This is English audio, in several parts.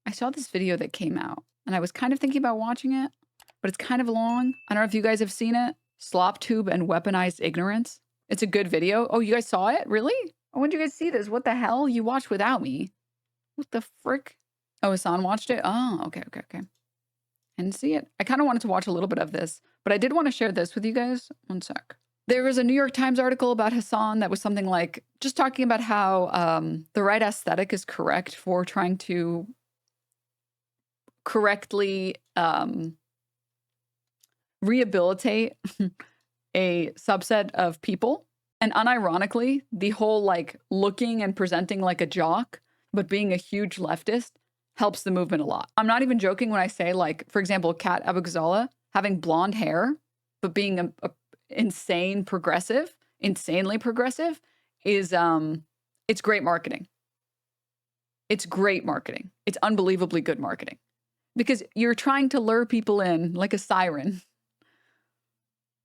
I saw this video that came out, and I was kind of thinking about watching it, but it's kind of long. I don't know if you guys have seen it. SlopTube and Weaponized Ignorance. It's a good video. Oh, you guys saw it? Really? Oh, when did you guys see this? What the hell? You watched without me. What the frick? Oh, Hassan watched it? Oh, okay. I didn't see it. I kind of wanted to watch a little bit of this, but I did want to share this with you guys. One sec. There was a New York Times article about Hassan that was something like just talking about how the right aesthetic is correct for trying to correctly rehabilitate a subset of people. And unironically, the whole like looking and presenting like a jock, but being a huge leftist helps the movement a lot. I'm not even joking when I say, like, for example, Kat Abugzala having blonde hair, but being a insanely progressive is it's great marketing. It's great marketing. It's unbelievably good marketing. Because you're trying to lure people in like a siren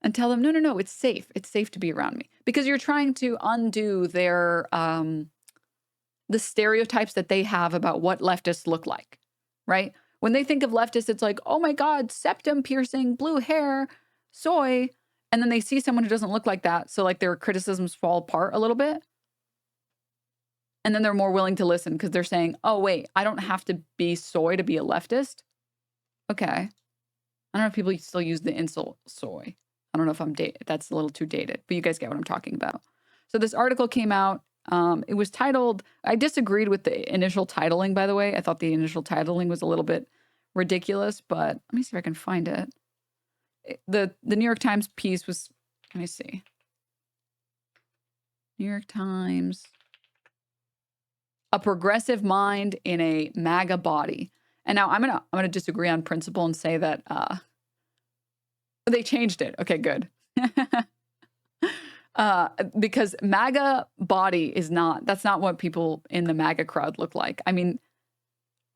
and tell them, no, it's safe. It's safe to be around me. Because you're trying to undo their the stereotypes that they have about what leftists look like, right? When they think of leftists, it's like, oh my God, septum piercing, blue hair, soy. And then they see someone who doesn't look like that. So like their criticisms fall apart a little bit. And then they're more willing to listen because they're saying, oh, wait, I don't have to be soy to be a leftist. Okay. I don't know if people still use the insult soy. I don't know if I'm dated. That's a little too dated, but you guys get what I'm talking about. So this article came out. It was titled, I disagreed with the initial titling, by the way. I thought the initial titling was a little bit ridiculous, but let me see if I can find it. The New York Times piece was, let me see. New York Times. A progressive mind in a MAGA body. And now I'm gonna disagree on principle and say that they changed it. Okay, good. Because MAGA body is that's not what people in the MAGA crowd look like. I mean,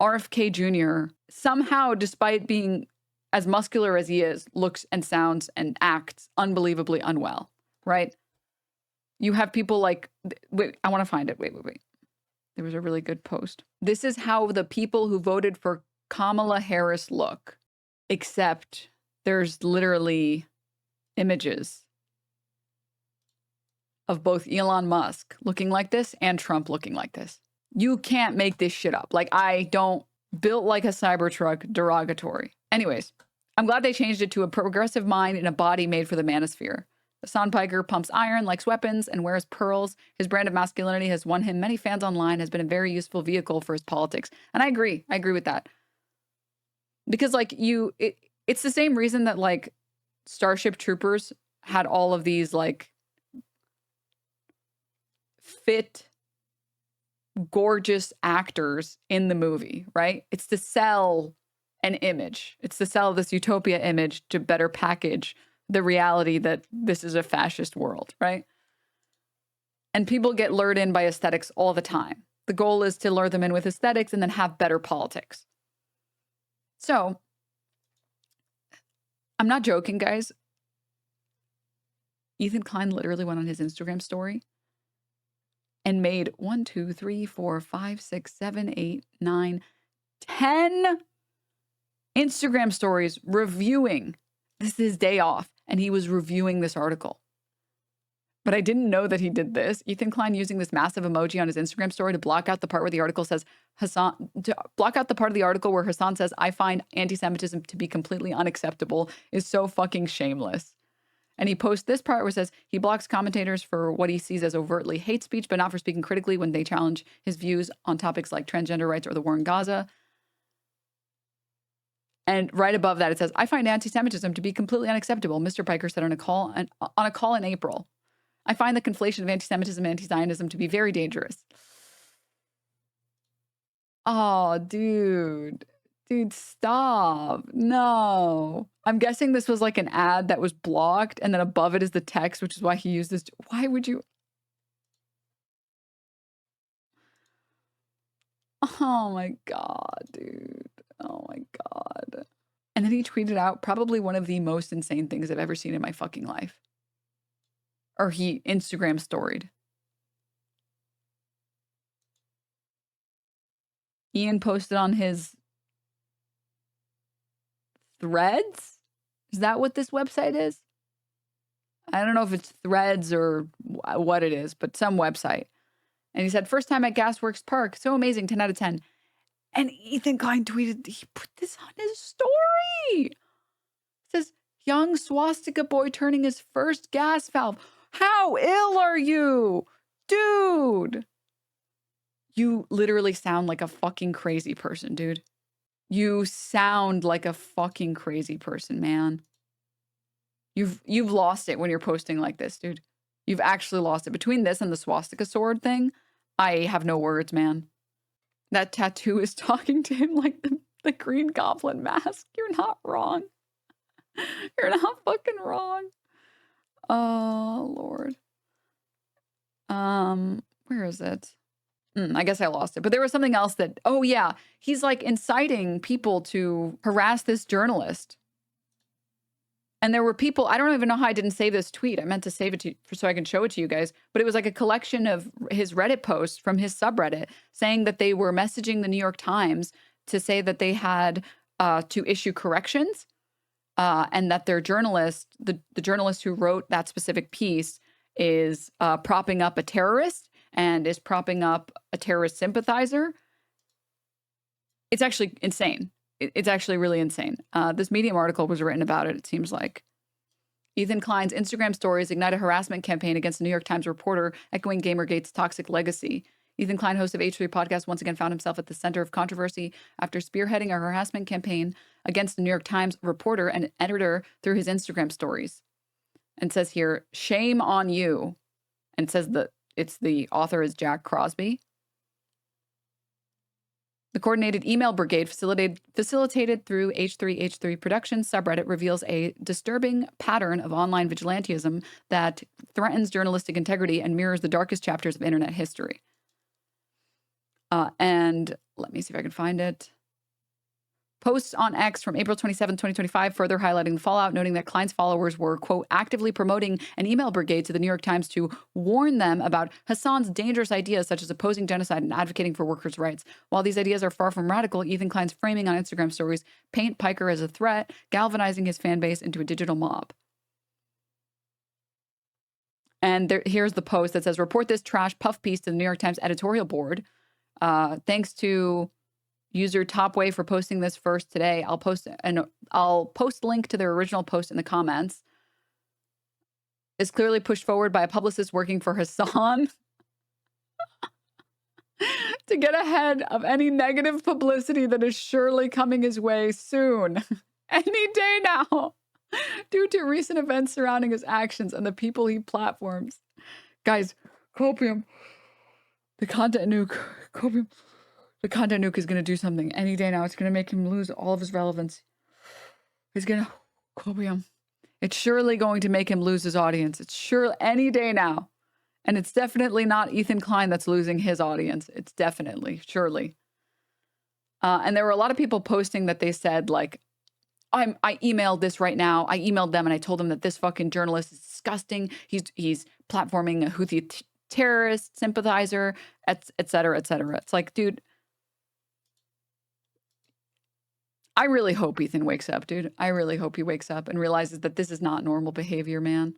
RFK Jr. somehow, despite being as muscular as he is, looks and sounds and acts unbelievably unwell, right? You have people like, wait, I want to find it. Wait. There was a really good post. This is how the people who voted for Kamala Harris look, except there's literally images of both Elon Musk looking like this and Trump looking like this. You can't make this shit up. Like, I don't, built like a Cybertruck, derogatory. Anyways, I'm glad they changed it to a progressive mind in a body made for the manosphere. Hassan Piker pumps iron, likes weapons, and wears pearls. His brand of masculinity has won him many fans online, has been a very useful vehicle for his politics. And I agree with that. Because like it's the same reason that like Starship Troopers had all of these like fit, gorgeous actors in the movie, right? It's to sell an image. It's to sell this utopia image to better package the reality that this is a fascist world, right? And people get lured in by aesthetics all the time. The goal is to lure them in with aesthetics and then have better politics. So, I'm not joking, guys. Ethan Klein literally went on his Instagram story and made 1, 2, 3, 4, 5, 6, 7, 8, 9, 10 Instagram stories reviewing. This is his day off, and he was reviewing this article. But I didn't know that he did this. Ethan Klein using this massive emoji on his Instagram story to block out the part where the article says block out the part of the article where Hassan says, I find anti-Semitism to be completely unacceptable, is so fucking shameless. And he posts this part where it says he blocks commentators for what he sees as overtly hate speech, but not for speaking critically when they challenge his views on topics like transgender rights or the war in Gaza. And right above that, it says, I find anti-Semitism to be completely unacceptable, Mr. Piker said on a call in April. I find the conflation of anti-Semitism and anti-Zionism to be very dangerous. Oh, dude. Dude, stop. No. I'm guessing this was like an ad that was blocked, and then above it is the text, which is why he used this. Why would you? Oh my God, dude. Oh my God. And then he tweeted out probably one of the most insane things I've ever seen in my fucking life. Or he Instagram storied. Ian posted on his Threads? Is that what this website is? I don't know if it's Threads or what it is, but some website. And he said, first time at Gasworks Park. So amazing, 10 out of 10. And Ethan Klein tweeted, he put this on his story. It says, young swastika boy turning his first gas valve. How ill are you? Dude. You literally sound like a fucking crazy person, dude. You sound like a fucking crazy person, man. You've lost it when you're posting like this, dude. You've actually lost it. Between this and the swastika sword thing, I have no words, man. That tattoo is talking to him like the Green Goblin mask. You're not wrong. You're not fucking wrong. Oh, Lord. Where is it? I guess I lost it. But there was something else that, oh yeah, he's like inciting people to harass this journalist. And there were people, I don't even know how I didn't save this tweet. I meant to save it so I can show it to you guys. But it was like a collection of his Reddit posts from his subreddit saying that they were messaging the New York Times to say that they had to issue corrections and that their journalist, the journalist who wrote that specific piece is propping up a terrorist and is propping up a terrorist sympathizer. It's actually insane. It's actually really insane. This Medium article was written about it, it seems like. Ethan Klein's Instagram stories ignite a harassment campaign against the New York Times reporter, echoing Gamergate's toxic legacy. Ethan Klein, host of H3 Podcast, once again found himself at the center of controversy after spearheading a harassment campaign against the New York Times reporter and editor through his Instagram stories. And it says here, shame on you. And it says that the author is Jack Crosby. The coordinated email brigade facilitated through H3H3 Productions subreddit reveals a disturbing pattern of online vigilantism that threatens journalistic integrity and mirrors the darkest chapters of internet history. And let me see if I can find it. Posts on X from April 27, 2025, further highlighting the fallout, noting that Klein's followers were, quote, actively promoting an email brigade to the New York Times to warn them about Hassan's dangerous ideas, such as opposing genocide and advocating for workers' rights. While these ideas are far from radical, Ethan Klein's framing on Instagram stories paint Piker as a threat, galvanizing his fan base into a digital mob. And here's the post that says, report this trash puff piece to the New York Times editorial board. Thanks to user Topway for posting this first today. I'll post a link to their original post in the comments. It's clearly pushed forward by a publicist working for Hassan to get ahead of any negative publicity that is surely coming his way soon. Any day now, due to recent events surrounding his actions and the people he platforms. Guys, Copium, the content nuke, Copium. The content nuke is going to do something any day now. It's going to make him lose all of his relevance. He's going to, Copium. It's surely going to make him lose his audience. It's sure any day now. And it's definitely not Ethan Klein that's losing his audience. It's definitely, surely. And there were a lot of people posting that they said, like, I emailed this right now. I emailed them and I told them that this fucking journalist is disgusting. He's platforming a Houthi terrorist sympathizer, et cetera, et cetera. It's like, dude, I really hope Ethan wakes up, dude. I really hope he wakes up and realizes that this is not normal behavior, man.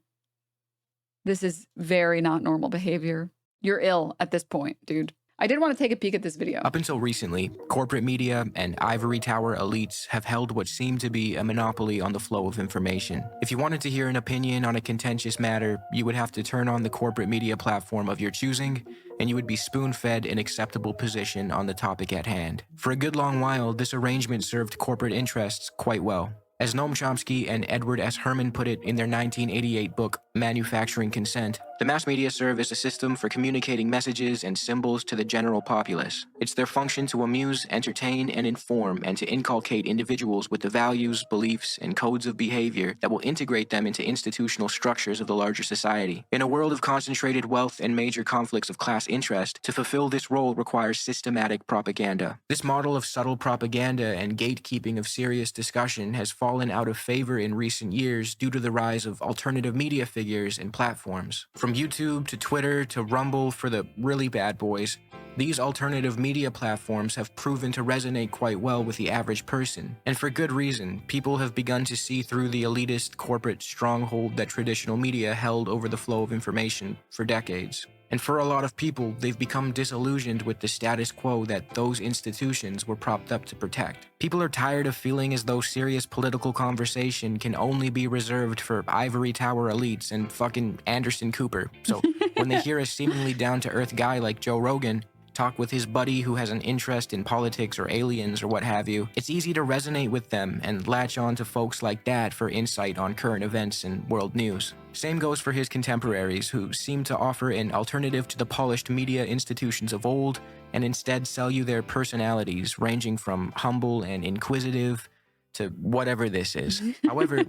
This is very not normal behavior. You're ill at this point, dude. I did want to take a peek at this video. Up until recently, corporate media and ivory tower elites have held what seemed to be a monopoly on the flow of information. If you wanted to hear an opinion on a contentious matter, you would have to turn on the corporate media platform of your choosing, and you would be spoon-fed an acceptable position on the topic at hand. For a good long while, this arrangement served corporate interests quite well. As Noam Chomsky and Edward S. Herman put it in their 1988 book, Manufacturing Consent, the mass media serve as a system for communicating messages and symbols to the general populace. It's their function to amuse, entertain, and inform, and to inculcate individuals with the values, beliefs, and codes of behavior that will integrate them into institutional structures of the larger society. In a world of concentrated wealth and major conflicts of class interest, to fulfill this role requires systematic propaganda. This model of subtle propaganda and gatekeeping of serious discussion has far fallen out of favor in recent years due to the rise of alternative media figures and platforms. From YouTube to Twitter to Rumble for the really bad boys, these alternative media platforms have proven to resonate quite well with the average person. And for good reason. People have begun to see through the elitist corporate stronghold that traditional media held over the flow of information for decades. And for a lot of people, they've become disillusioned with the status quo that those institutions were propped up to protect. People are tired of feeling as though serious political conversation can only be reserved for ivory tower elites and fucking Anderson Cooper. So when they hear a seemingly down-to-earth guy like Joe Rogan talk with his buddy who has an interest in politics or aliens or what have you, it's easy to resonate with them and latch on to folks like that for insight on current events and world news. Same goes for his contemporaries, who seem to offer an alternative to the polished media institutions of old and instead sell you their personalities, ranging from humble and inquisitive to whatever this is. However,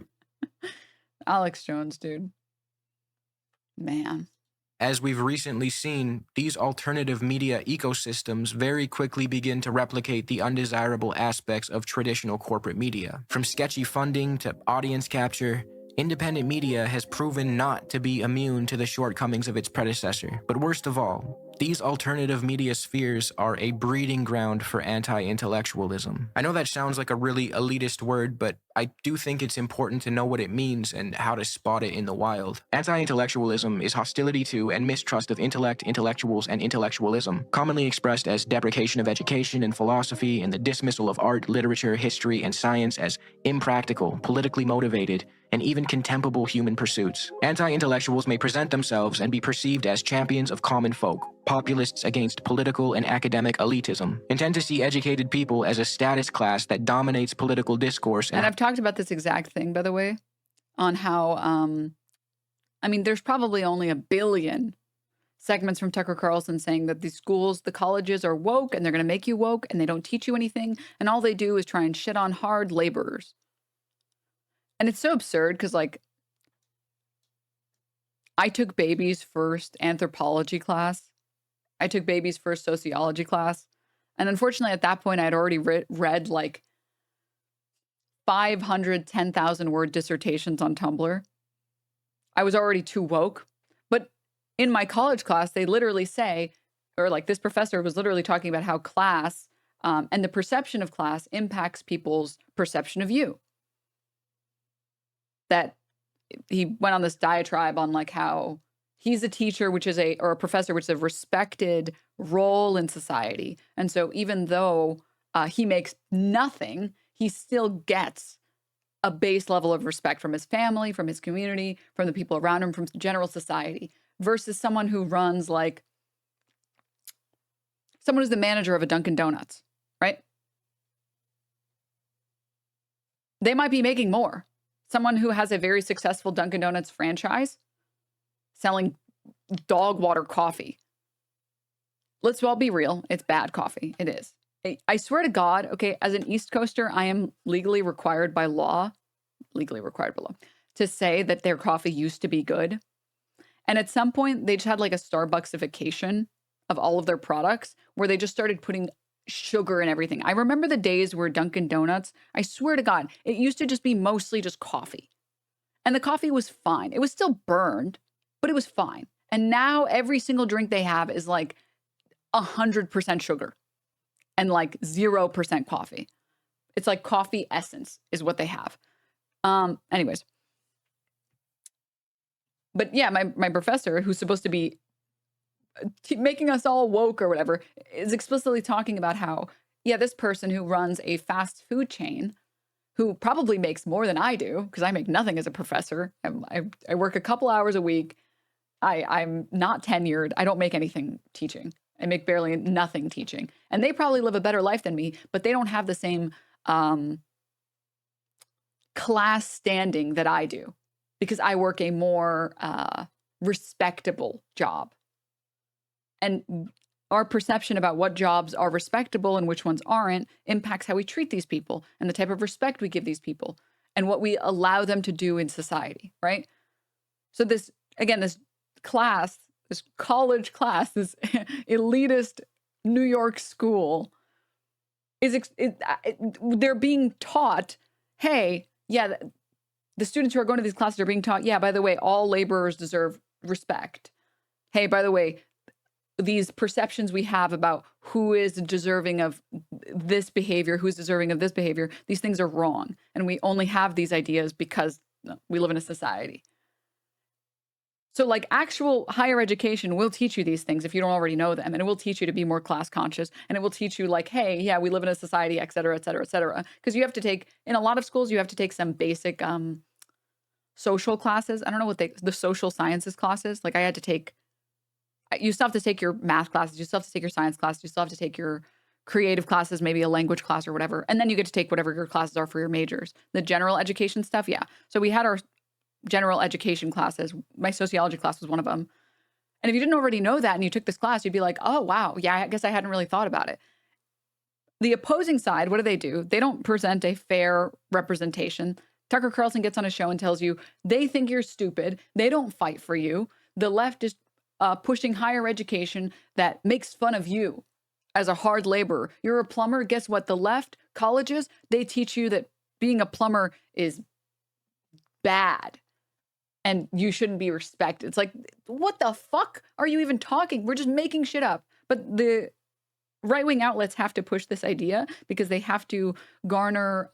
Alex Jones, dude. Man. as we've recently seen, these alternative media ecosystems very quickly begin to replicate the undesirable aspects of traditional corporate media. From sketchy funding to audience capture, independent media has proven not to be immune to the shortcomings of its predecessor. But worst of all, these alternative media spheres are a breeding ground for anti-intellectualism. I know that sounds like a really elitist word, but I do think it's important to know what it means and how to spot it in the wild. Anti-intellectualism is hostility to and mistrust of intellect, intellectuals, and intellectualism, commonly expressed as deprecation of education and philosophy and the dismissal of art, literature, history, and science as impractical, politically motivated, and even contemptible human pursuits. Anti-intellectuals may present themselves and be perceived as champions of common folk, populists against political and academic elitism, and tend to see educated people as a status class that dominates political discourse. And I've talked about this exact thing, by the way, on how, I mean, there's probably only 1 billion segments from Tucker Carlson saying that the schools, the colleges are woke and they're going to make you woke and they don't teach you anything. And all they do is try and shit on hard laborers. And it's so absurd because, like, I took baby's first anthropology class. I took baby's first sociology class. And unfortunately, at that point, I had already read like 510,000 word dissertations on Tumblr. I was already too woke. But in my college class, they literally say, or like this professor was literally talking about how class and the perception of class impacts people's perception of you. That he went on this diatribe on like how he's a teacher, which is or a professor, which is a respected role in society. And so even though he makes nothing, he still gets a base level of respect from his family, from his community, from the people around him, from general society, versus someone who runs like someone who's the manager of a Dunkin' Donuts, right? They might be making more. Someone who has a very successful Dunkin' Donuts franchise selling dog water coffee. Let's all be real. It's bad coffee. It is. I swear to God, okay, as an East Coaster, I am legally required by law, to say that their coffee used to be good. And at some point, they just had like a Starbucksification of all of their products where they just started putting sugar and everything. I remember the days where Dunkin' Donuts, I swear to God, it used to just be mostly just coffee. And the coffee was fine. It was still burned, but it was fine. And now every single drink they have is like 100% sugar and like 0% coffee. It's like coffee essence is what they have. Anyways. But yeah, my professor, who's supposed to be making us all woke or whatever, is explicitly talking about how, yeah, this person who runs a fast food chain, who probably makes more than I do, because I make nothing as a professor. I work a couple hours a week. I'm not tenured. I don't make anything teaching. I make barely nothing teaching. And they probably live a better life than me, but they don't have the same class standing that I do, because I work a more respectable job. And our perception about what jobs are respectable and which ones aren't impacts how we treat these people and the type of respect we give these people and what we allow them to do in society, right? So this, again, this class, this college class, this elitist New York school, they're being taught, hey, yeah, the students who are going to these classes are being taught, yeah, by the way, all laborers deserve respect. Hey, by the way, these perceptions we have about who is deserving of this behavior, who's deserving of this behavior, these things are wrong. And we only have these ideas because we live in a society. So like actual higher education will teach you these things if you don't already know them. And it will teach you to be more class conscious. And it will teach you like, hey, yeah, we live in a society, et cetera, et cetera, et cetera. Because you have to take, in a lot of schools, you have to take some basic social classes. I don't know what the social sciences classes. Like I had to take, you still have to take your math classes. You still have to take your science classes. You still have to take your creative classes, maybe a language class or whatever. And then you get to take whatever your classes are for your majors. The general education stuff, yeah. So we had our general education classes. My sociology class was one of them. And if you didn't already know that and you took this class, you'd be like, oh, wow. Yeah, I guess I hadn't really thought about it. The opposing side, what do? They don't present a fair representation. Tucker Carlson gets on a show and tells you they think you're stupid. They don't fight for you. The left is pushing higher education that makes fun of you as a hard laborer. You're a plumber. Guess what? The left colleges, they teach you that being a plumber is bad and you shouldn't be respected. It's like, what the fuck are you even talking? We're just making shit up. But the right-wing outlets have to push this idea because they have to garner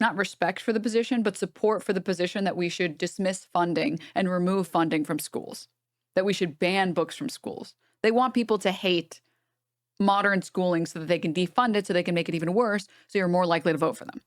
not respect for the position, but support for the position that we should dismiss funding and remove funding from schools, that we should ban books from schools. They want people to hate modern schooling so that they can defund it, so they can make it even worse, so you're more likely to vote for them.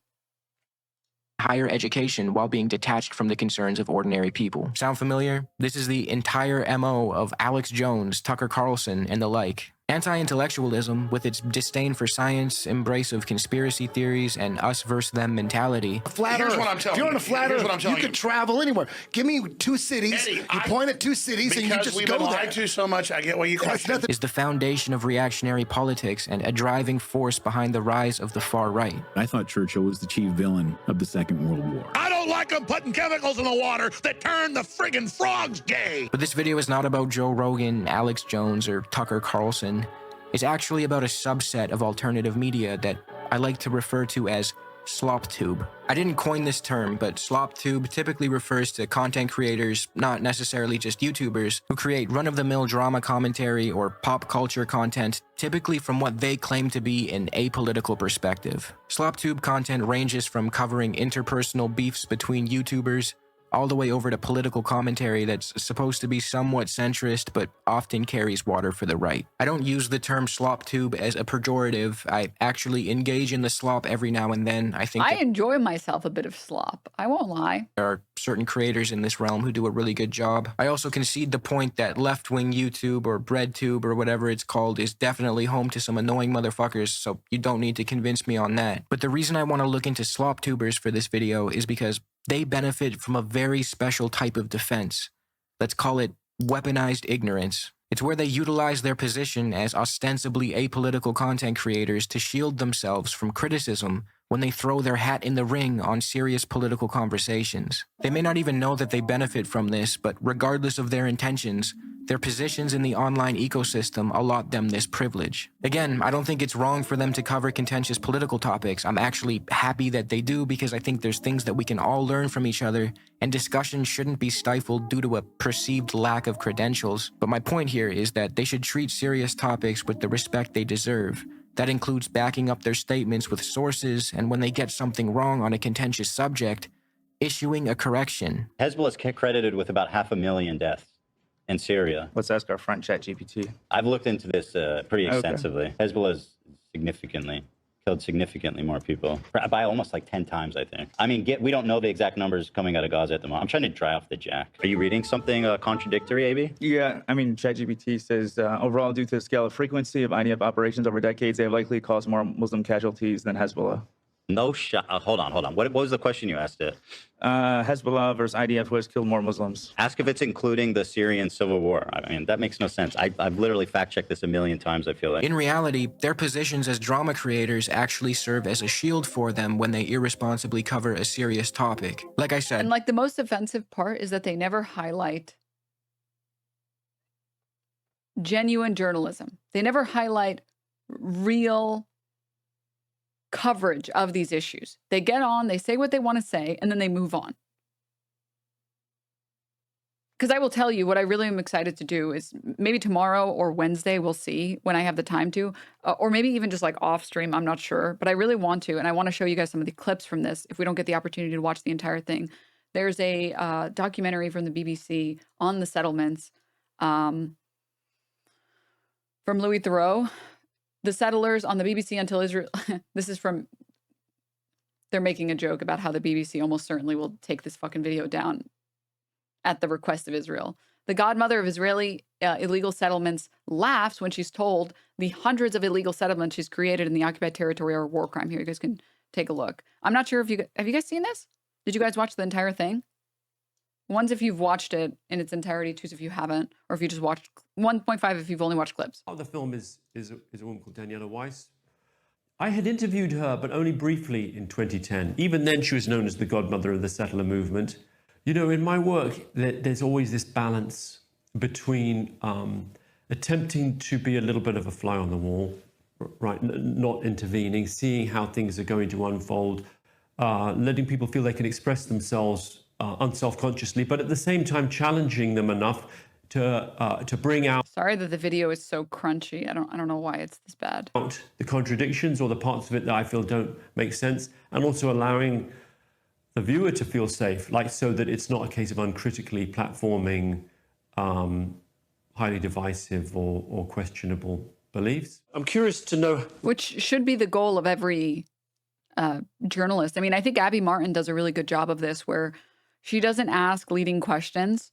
Higher education while being detached from the concerns of ordinary people. Sound familiar? This is the entire MO of Alex Jones, Tucker Carlson, and the like. Anti-intellectualism, with its disdain for science, embrace of conspiracy theories, and us versus them mentality. Flat Earth. What I'm telling if you're on a flat Earth, you could travel anywhere. Give me 2 cities. Eddie, you point at 2 cities and you just we've go been there. lied to so much, I get what you question. Is the foundation of reactionary politics and a driving force behind the rise of the far right. I thought Churchill was the chief villain of the Second World War. I don't like them putting chemicals in the water that turn the friggin' frogs gay. But this video is not about Joe Rogan, Alex Jones, or Tucker Carlson. It's actually about a subset of alternative media that I like to refer to as SlopTube. I didn't coin this term, but SlopTube typically refers to content creators, not necessarily just YouTubers, who create run-of-the-mill drama commentary or pop culture content, typically from what they claim to be an apolitical perspective. SlopTube content ranges from covering interpersonal beefs between YouTubers, all the way over to political commentary that's supposed to be somewhat centrist, but often carries water for the right. I don't use the term SlopTube as a pejorative. I actually engage in the slop every now and then. I enjoy myself a bit of slop. I won't lie. There are certain creators in this realm who do a really good job. I also concede the point that left-wing YouTube or BreadTube or whatever it's called is definitely home to some annoying motherfuckers, so you don't need to convince me on that. But the reason I want to look into SlopTubers for this video is because they benefit from a very special type of defense. Let's call it weaponized ignorance. It's where they utilize their position as ostensibly apolitical content creators to shield themselves from criticism when they throw their hat in the ring on serious political conversations. They may not even know that they benefit from this, but regardless of their intentions, their positions in the online ecosystem allot them this privilege. Again, I don't think it's wrong for them to cover contentious political topics. I'm actually happy that they do because I think there's things that we can all learn from each other, and discussion shouldn't be stifled due to a perceived lack of credentials. But my point here is that they should treat serious topics with the respect they deserve. That includes backing up their statements with sources, and when they get something wrong on a contentious subject, issuing a correction. Hezbollah's credited with about 500,000 deaths in Syria. Let's ask our friend ChatGPT. I've looked into this pretty extensively. Okay. Hezbollah's killed significantly more people by almost like 10 times, I think. I mean, we don't know the exact numbers coming out of Gaza at the moment. I'm trying to dry off the jack. Are you reading something contradictory, AB? Yeah, I mean, ChatGPT says overall, due to the scale of frequency of IDF operations over decades, they have likely caused more Muslim casualties than Hezbollah. No shot. Hold on. What was the question you asked it? Hezbollah versus IDF, who has killed more Muslims. Ask if it's including the Syrian civil war. I mean, that makes no sense. I've literally fact-checked this a million times, I feel like. In reality, their positions as drama creators actually serve as a shield for them when they irresponsibly cover a serious topic. Like I said. And like the most offensive part is that they never highlight genuine journalism. They never highlight real coverage of these issues. They get on, they say what they want to say, and then they move on. Because I will tell you what I really am excited to do is maybe tomorrow or Wednesday, we'll see when I have the time to, or maybe even just like off stream, I'm not sure, but I really want to, and I want to show you guys some of the clips from this if we don't get the opportunity to watch the entire thing. There's a documentary from the BBC on the settlements from Louis Theroux, the settlers on the BBC until Israel. This is from, they're making a joke about how the BBC almost certainly will take this fucking video down at the request of Israel. The godmother of Israeli illegal settlements laughs when she's told the hundreds of illegal settlements she's created in the occupied territory are a war crime. Here, you guys can take a look. I'm not sure if have you guys seen this? Did you guys watch the entire thing? One's if you've watched it in its entirety, two's if you haven't, or if you just watched 1.5 if you've only watched clips. The film is a woman called Daniela Weiss. I had interviewed her, but only briefly in 2010. Even then, she was known as the godmother of the settler movement. You know, in my work, there's always this balance between attempting to be a little bit of a fly on the wall, right, not intervening, seeing how things are going to unfold, letting people feel they can express themselves unself-consciously, but at the same time challenging them enough to bring out. Sorry that the video is so crunchy. I don't know why it's this bad. The contradictions or the parts of it that I feel don't make sense, and also allowing the viewer to feel safe, like so that it's not a case of uncritically platforming highly divisive or questionable beliefs. I'm curious to know. Which should be the goal of every journalist. I mean, I think Abby Martin does a really good job of this, where she doesn't ask leading questions.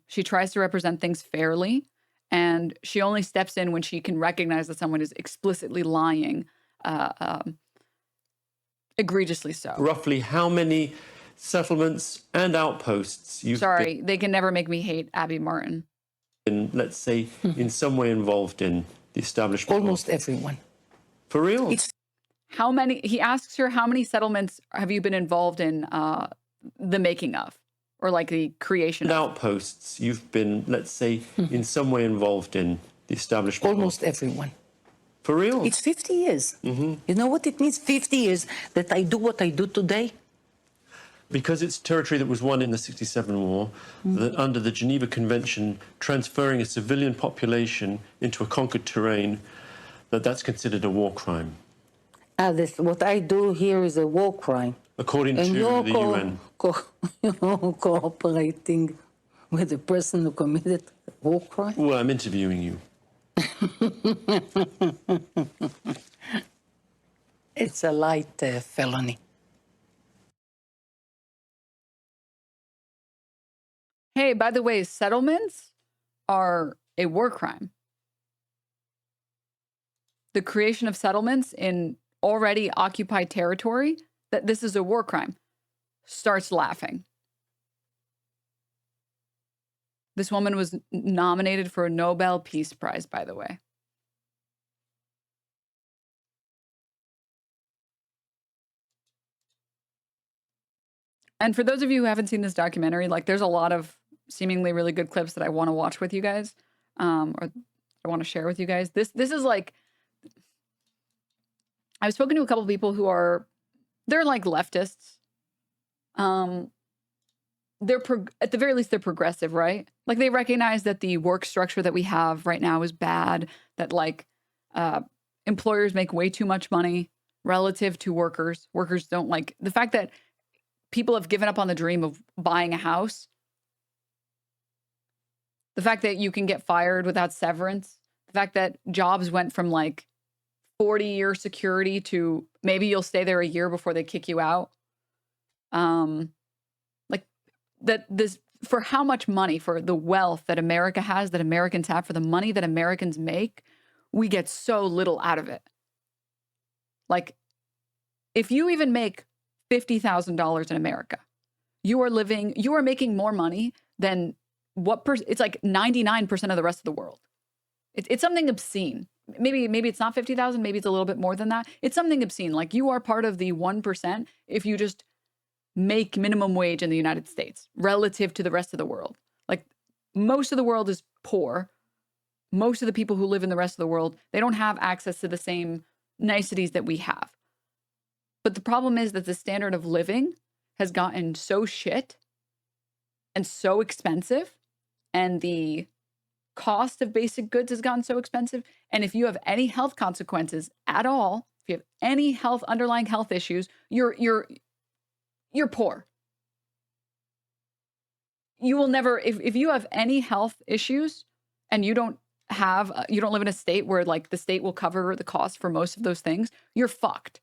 She tries to represent things fairly, and she only steps in when she can recognize that someone is explicitly lying, egregiously so. Roughly how many settlements and outposts you've Sorry, they can never make me hate Abby Martin. been, let's say, in some way involved in the establishment? Almost everyone. For real? How many, he asks her, how many settlements have you been involved in the making of? Or like the creation and of? Outposts you've been, let's say, in some way involved in the establishment? Almost everyone. For real? It's 50 years. You know what it means? 50 years that I do what I do today. Because it's territory that was won in the 67 war, that under the Geneva Convention, transferring a civilian population into a conquered terrain, that's considered a war crime. What I do here is a war crime. According to the UN. Cooperating with the person who committed a war crime? Well, I'm interviewing you. It's a light felony. Hey, by the way, settlements are a war crime. The creation of settlements in already occupied territory, that this is a war crime, starts laughing. This woman was nominated for a Nobel Peace Prize, by the way. And for those of you who haven't seen this documentary, like there's a lot of seemingly really good clips that I want to watch with you guys, or I want to share with you guys. This is like, I've spoken to a couple of people who are, they're like leftists. They're at the very least they're progressive, right? Like they recognize that the work structure that we have right now is bad. That like employers make way too much money relative to workers. Workers don't like the fact that people have given up on the dream of buying a house. The fact that you can get fired without severance. The fact that jobs went from like 40-year security to maybe you'll stay there a year before they kick you out. Like that this for how much money, for the wealth that America has, that Americans have, for the money that Americans make, we get so little out of it. Like if you even make $50,000 in America, you are making more money than it's like 99% of the rest of the world. It's something obscene. Maybe it's not 50,000, maybe it's a little bit more than that. It's something obscene. Like you are part of the 1% if you just make minimum wage in the United States relative to the rest of the world. Like most of the world is poor. Most of the people who live in the rest of the world, they don't have access to the same niceties that we have. But the problem is that the standard of living has gotten so shit and so expensive, and the cost of basic goods has gotten so expensive. And if you have any health consequences at all, if you have any underlying health issues, you're poor. You will never, if you have any health issues and you don't live in a state where like the state will cover the cost for most of those things, you're fucked.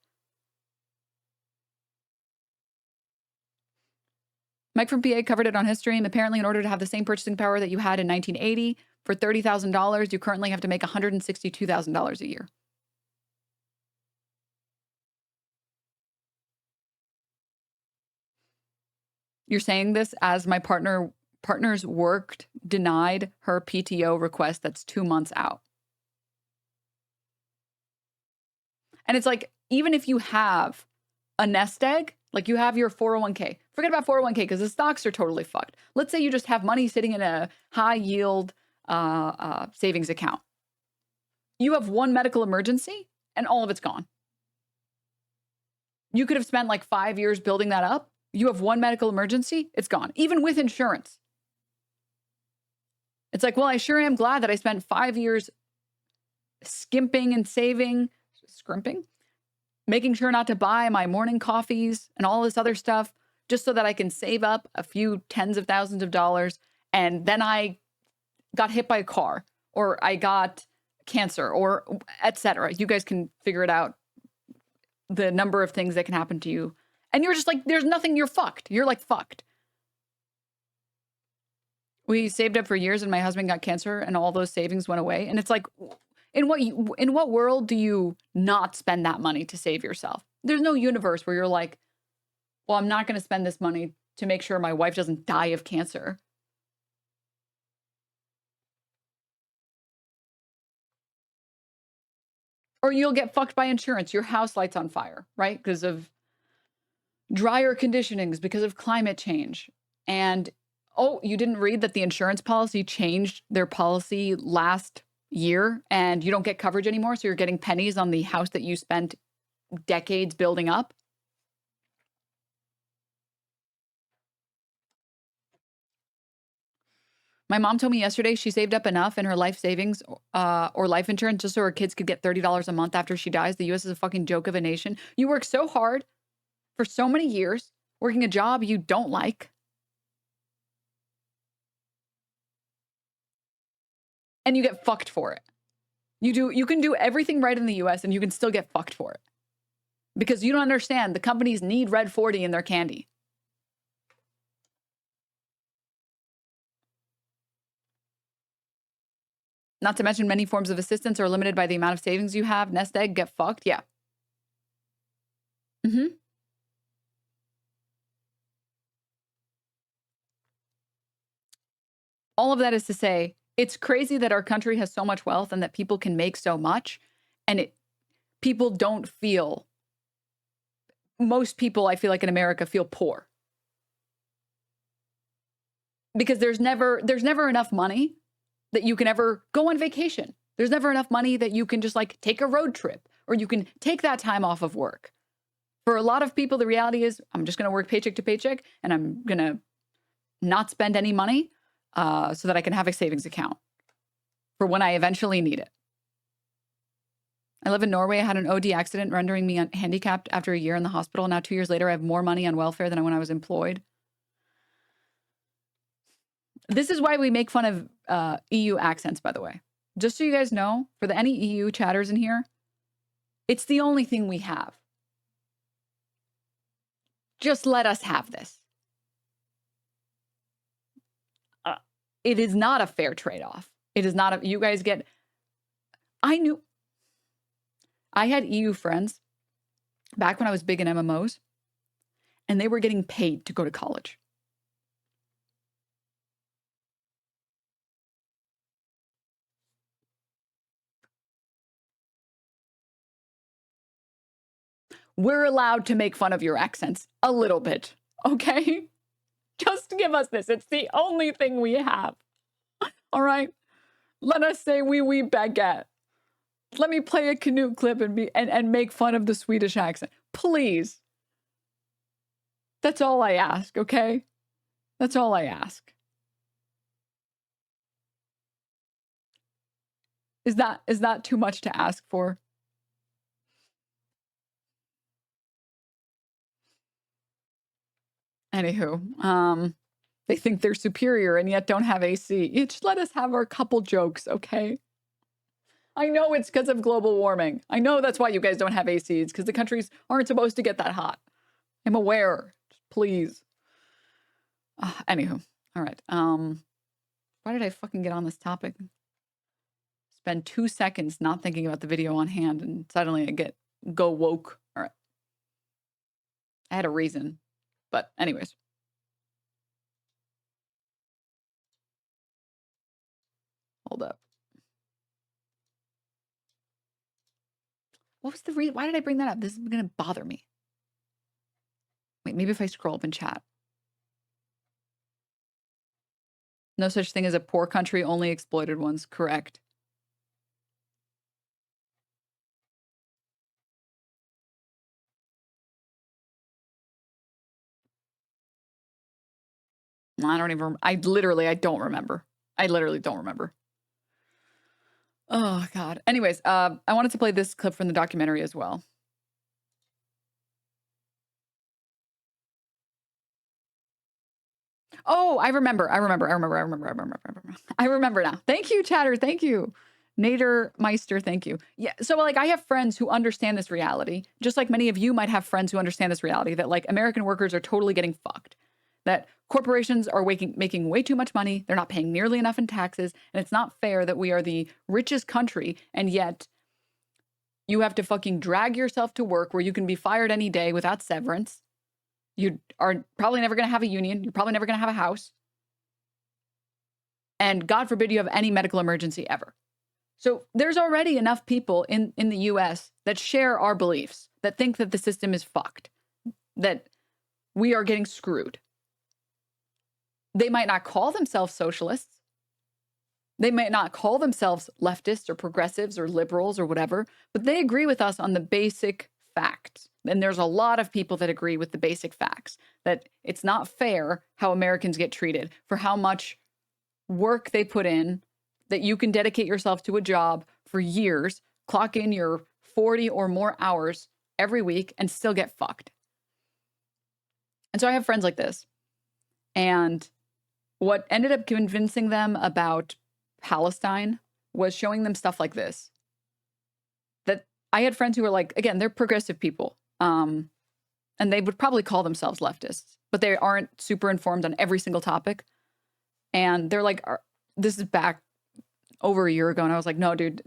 Mike from PA covered it on his stream. Apparently, in order to have the same purchasing power that you had in 1980, for $30,000, you currently have to make $162,000 a year. You're saying this as my partner's worked denied her PTO request that's 2 months out. And it's like, even if you have a nest egg, like you have your 401k, forget about 401k because the stocks are totally fucked. Let's say you just have money sitting in a high yield savings account. You have one medical emergency and all of it's gone. You could have spent like 5 years building that up. You have one medical emergency, it's gone, even with insurance. It's like, well, I sure am glad that I spent 5 years skimping and saving, scrimping, making sure not to buy my morning coffees and all this other stuff just so that I can save up a few tens of thousands of dollars. And then I got hit by a car, or I got cancer, or etc. You guys can figure it out, the number of things that can happen to you. And you're just like, there's nothing, you're fucked. You're like fucked. We saved up for years and my husband got cancer and all those savings went away. And it's like, in what world do you not spend that money to save yourself? There's no universe where you're like, well, I'm not going to spend this money to make sure my wife doesn't die of cancer. Or you'll get fucked by insurance. Your house lights on fire, right? Because of drier conditionings, because of climate change. And, oh, you didn't read that the insurance policy changed their policy last year and you don't get coverage anymore. So you're getting pennies on the house that you spent decades building up. My mom told me yesterday she saved up enough in her life savings or life insurance just so her kids could get $30 a month after she dies. The U.S. is a fucking joke of a nation. You work so hard for so many years, working a job you don't like. And you get fucked for it. You can do everything right in the US and you can still get fucked for it. Because you don't understand, the companies need Red 40 in their candy. Not to mention many forms of assistance are limited by the amount of savings you have. Nest egg, get fucked. Yeah. All of that is to say, it's crazy that our country has so much wealth and that people can make so much. And people don't feel, most people I feel like in America feel poor. Because there's never enough money that you can ever go on vacation. There's never enough money that you can just like take a road trip or you can take that time off of work. For a lot of people, the reality is I'm just going to work paycheck to paycheck and I'm going to not spend any money so that I can have a savings account for when I eventually need it. I live in Norway. I had an OD accident rendering me handicapped after a year in the hospital. Now 2 years later, I have more money on welfare than when I was employed. This is why we make fun of EU accents, by the way. Just so you guys know, for any EU chatters in here, it's the only thing we have. Just let us have this. It is not a fair trade-off. It is not you guys get, I had EU friends back when I was big in MMOs, and they were getting paid to go to college. We're allowed to make fun of your accents a little bit, okay? Just give us this. It's the only thing we have. All right? Let us say wee baguette. Let me play a Canute clip and make fun of the Swedish accent. Please. That's all I ask, okay? That's all I ask. Is that too much to ask for? Anywho, they think they're superior and yet don't have AC. Just let us have our couple jokes, okay? I know it's because of global warming. I know that's why you guys don't have ACs, because the countries aren't supposed to get that hot. I'm aware. Please. Anywho, all right. Why did I fucking get on this topic? Spend 2 seconds not thinking about the video on hand, and suddenly I go woke. All right. I had a reason, but anyways. Hold up. What was the reason? Why did I bring that up? This is going to bother me. Wait, maybe if I scroll up in chat. No such thing as a poor country, only exploited ones. Correct. I don't even, I don't remember. I literally don't remember. Oh, God. Anyways, I wanted to play this clip from the documentary as well. Oh, I remember now. Thank you, Chatter. Thank you. Nader Meister, thank you. Yeah, so like I have friends who understand this reality, just like many of you might have friends who understand this reality, that like American workers are totally getting fucked. That corporations are making way too much money. They're not paying nearly enough in taxes. And it's not fair that we are the richest country. And yet you have to fucking drag yourself to work where you can be fired any day without severance. You are probably never going to have a union. You're probably never going to have a house. And God forbid you have any medical emergency ever. So there's already enough people in the US that share our beliefs, that think that the system is fucked, that we are getting screwed. They might not call themselves socialists. They might not call themselves leftists or progressives or liberals or whatever, but they agree with us on the basic facts. And there's a lot of people that agree with the basic facts, that it's not fair how Americans get treated for how much work they put in, that you can dedicate yourself to a job for years, clock in your 40 or more hours every week and still get fucked. And so I have friends like this. And what ended up convincing them about Palestine was showing them stuff like this. That I had friends who were like, again, they're progressive people. And they would probably call themselves leftists, but they aren't super informed on every single topic. And they're like, this is back over a year ago. And I was like, no, dude,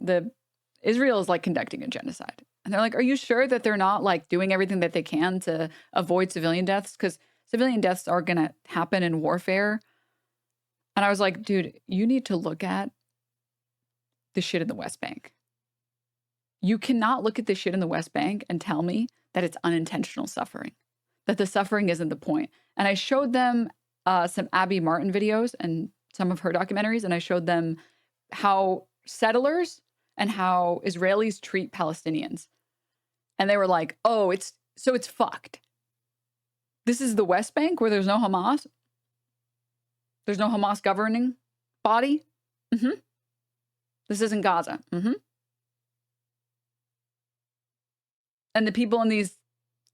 Israel is like conducting a genocide. And they're like, are you sure that they're not like doing everything that they can to avoid civilian deaths? Because civilian deaths are going to happen in warfare. And I was like, dude, you need to look at the shit in the West Bank. You cannot look at the shit in the West Bank and tell me that it's unintentional suffering, that the suffering isn't the point. And I showed them some Abby Martin videos and some of her documentaries, and I showed them how settlers and how Israelis treat Palestinians. And they were like, oh, it's fucked. This is the West Bank where there's no Hamas? There's no Hamas governing body? Mm-hmm. This isn't Gaza. Mm-hmm. And the people in these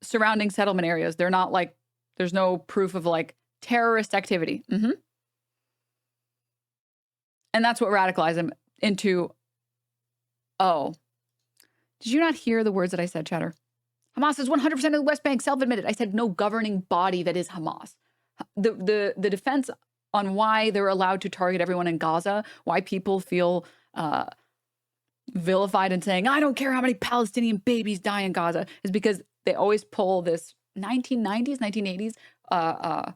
surrounding settlement areas, they're not like, there's no proof of like terrorist activity. Mm-hmm. And that's what radicalized them into, oh, did you not hear the words that I said, Chatter? Hamas is 100% of the West Bank, self-admitted. I said no governing body that is Hamas. The defense on why they're allowed to target everyone in Gaza, why people feel vilified and saying, I don't care how many Palestinian babies die in Gaza, is because they always pull this 1990s, 1980s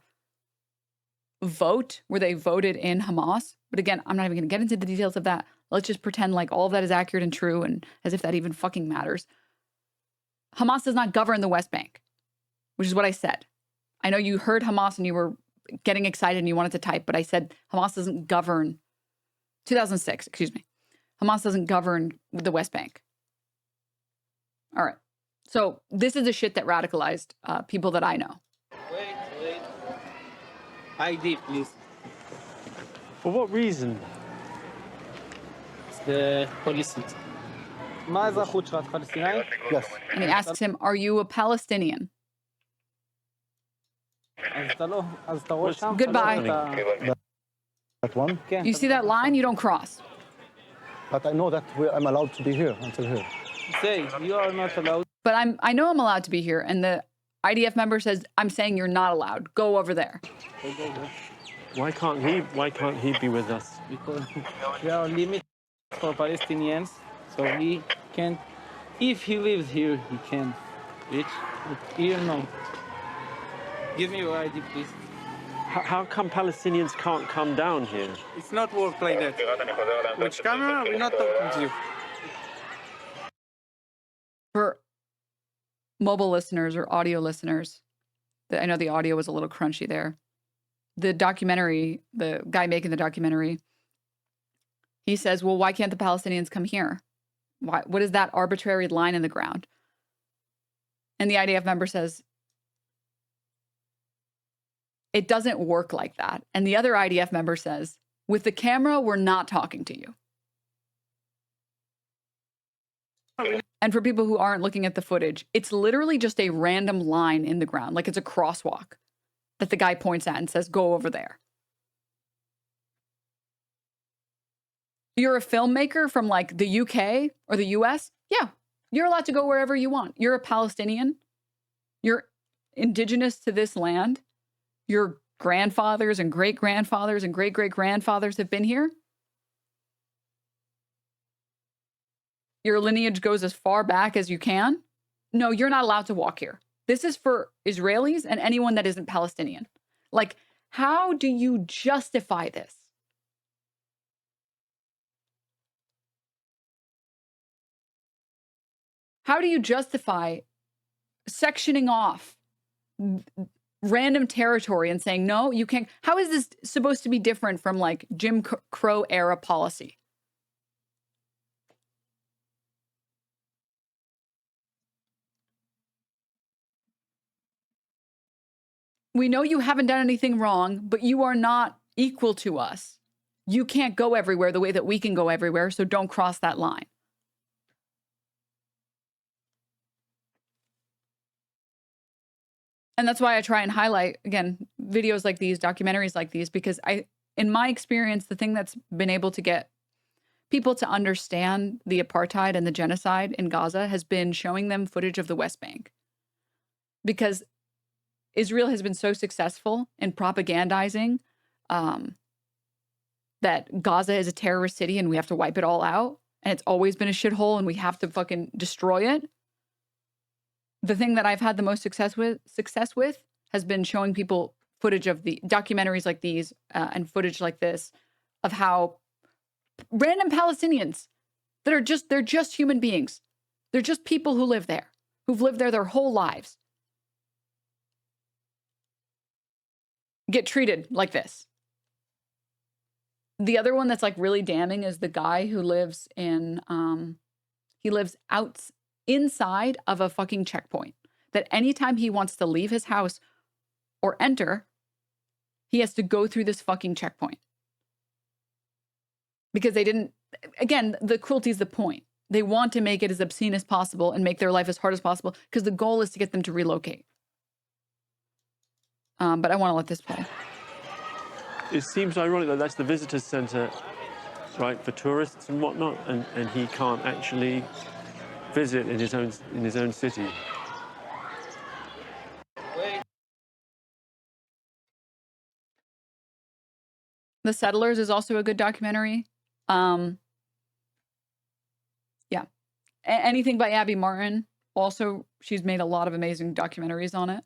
vote where they voted in Hamas. But again, I'm not even going to get into the details of that. Let's just pretend like all of that is accurate and true, and as if that even fucking matters. Hamas does not govern the West Bank, which is what I said. I know you heard Hamas and you were getting excited and you wanted to type, but I said Hamas doesn't govern, 2006, excuse me. Hamas doesn't govern the West Bank. All right. So this is the shit that radicalized people that I know. Wait. ID, please. For what reason? It's the police. מה האזרחות שלך? את פלסטינאי? Yes. And he asks him, "Are you a Palestinian?" אז אתה רואה שם? Goodbye. That one. כן. You see that line? You don't cross. But I know that I'm allowed to be here until here. Say, you are not allowed. But I know I'm allowed to be here, and the IDF member says, "I'm saying you're not allowed. Go over there." Why can't he be with us? Because there are limits for Palestinians, so he can't. If he lives here, he can reach. But here, no. Give me your ID, please. How come Palestinians can't come down here? It's not work like that. Which camera? We're not talking to you. For mobile listeners or audio listeners, I know the audio was a little crunchy there. The documentary, the guy making the documentary, he says, well, why can't the Palestinians come here? What is that arbitrary line in the ground? And the IDF member says, it doesn't work like that. And the other IDF member says, with the camera, we're not talking to you. And for people who aren't looking at the footage, it's literally just a random line in the ground, like it's a crosswalk that the guy points at and says, go over there. You're a filmmaker from like the UK or the US? Yeah, you're allowed to go wherever you want. You're a Palestinian. You're indigenous to this land. Your grandfathers and great-grandfathers and great-great-grandfathers have been here. Your lineage goes as far back as you can. No, you're not allowed to walk here. This is for Israelis and anyone that isn't Palestinian. Like, how do you justify this? How do you justify sectioning off random territory and saying, no, you can't? How is this supposed to be different from like Jim Crow era policy? We know you haven't done anything wrong, but you are not equal to us. You can't go everywhere the way that we can go everywhere, so don't cross that line. And that's why I try and highlight, again, videos like these, documentaries like these, because in my experience, the thing that's been able to get people to understand the apartheid and the genocide in Gaza has been showing them footage of the West Bank. Because Israel has been so successful in propagandizing that Gaza is a terrorist city and we have to wipe it all out. And it's always been a shithole and we have to fucking destroy it. The thing that I've had the most success with has been showing people footage of the documentaries like these and footage like this of how random Palestinians that are they're just human beings. They're just people who live there, who've lived there their whole lives, get treated like this. The other one that's like really damning is the guy who lives in, he lives inside of a fucking checkpoint, that anytime he wants to leave his house or enter, he has to go through this fucking checkpoint. Because they didn't, again, the cruelty is the point. They want to make it as obscene as possible and make their life as hard as possible because the goal is to get them to relocate. But I want to let this play. It seems ironic that that's the visitor center, right, for tourists and whatnot, and he can't actually visit in his own city. The Settlers is also a good documentary. Yeah. Anything by Abby Martin. Also, she's made a lot of amazing documentaries on it.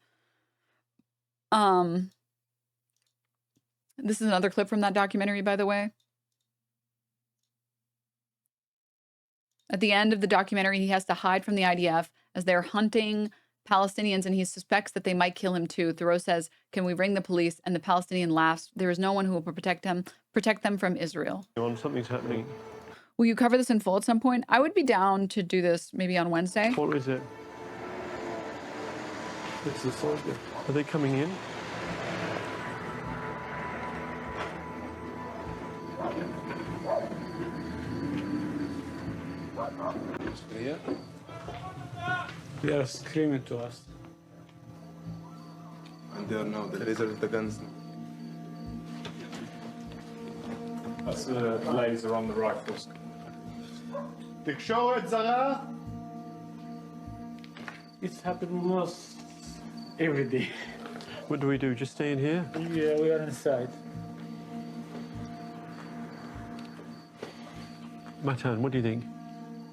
This is another clip from that documentary, by the way. At the end of the documentary, he has to hide from the IDF as they're hunting Palestinians, and he suspects that they might kill him too. Thoreau says, "Can we ring the police?" And the Palestinian laughs. There is no one who will protect them from Israel. Something's happening. Will you cover this in full at some point? I would be down to do this maybe on Wednesday. What is it? It's the soldier. Are they coming in? They are screaming to us. And there now, the lasers, the guns. That's the laser on the rifles. תקשורת זרה? It's happening almost every day. What do we do? Just stay in here? Yeah, we are inside. Matan, what do you think?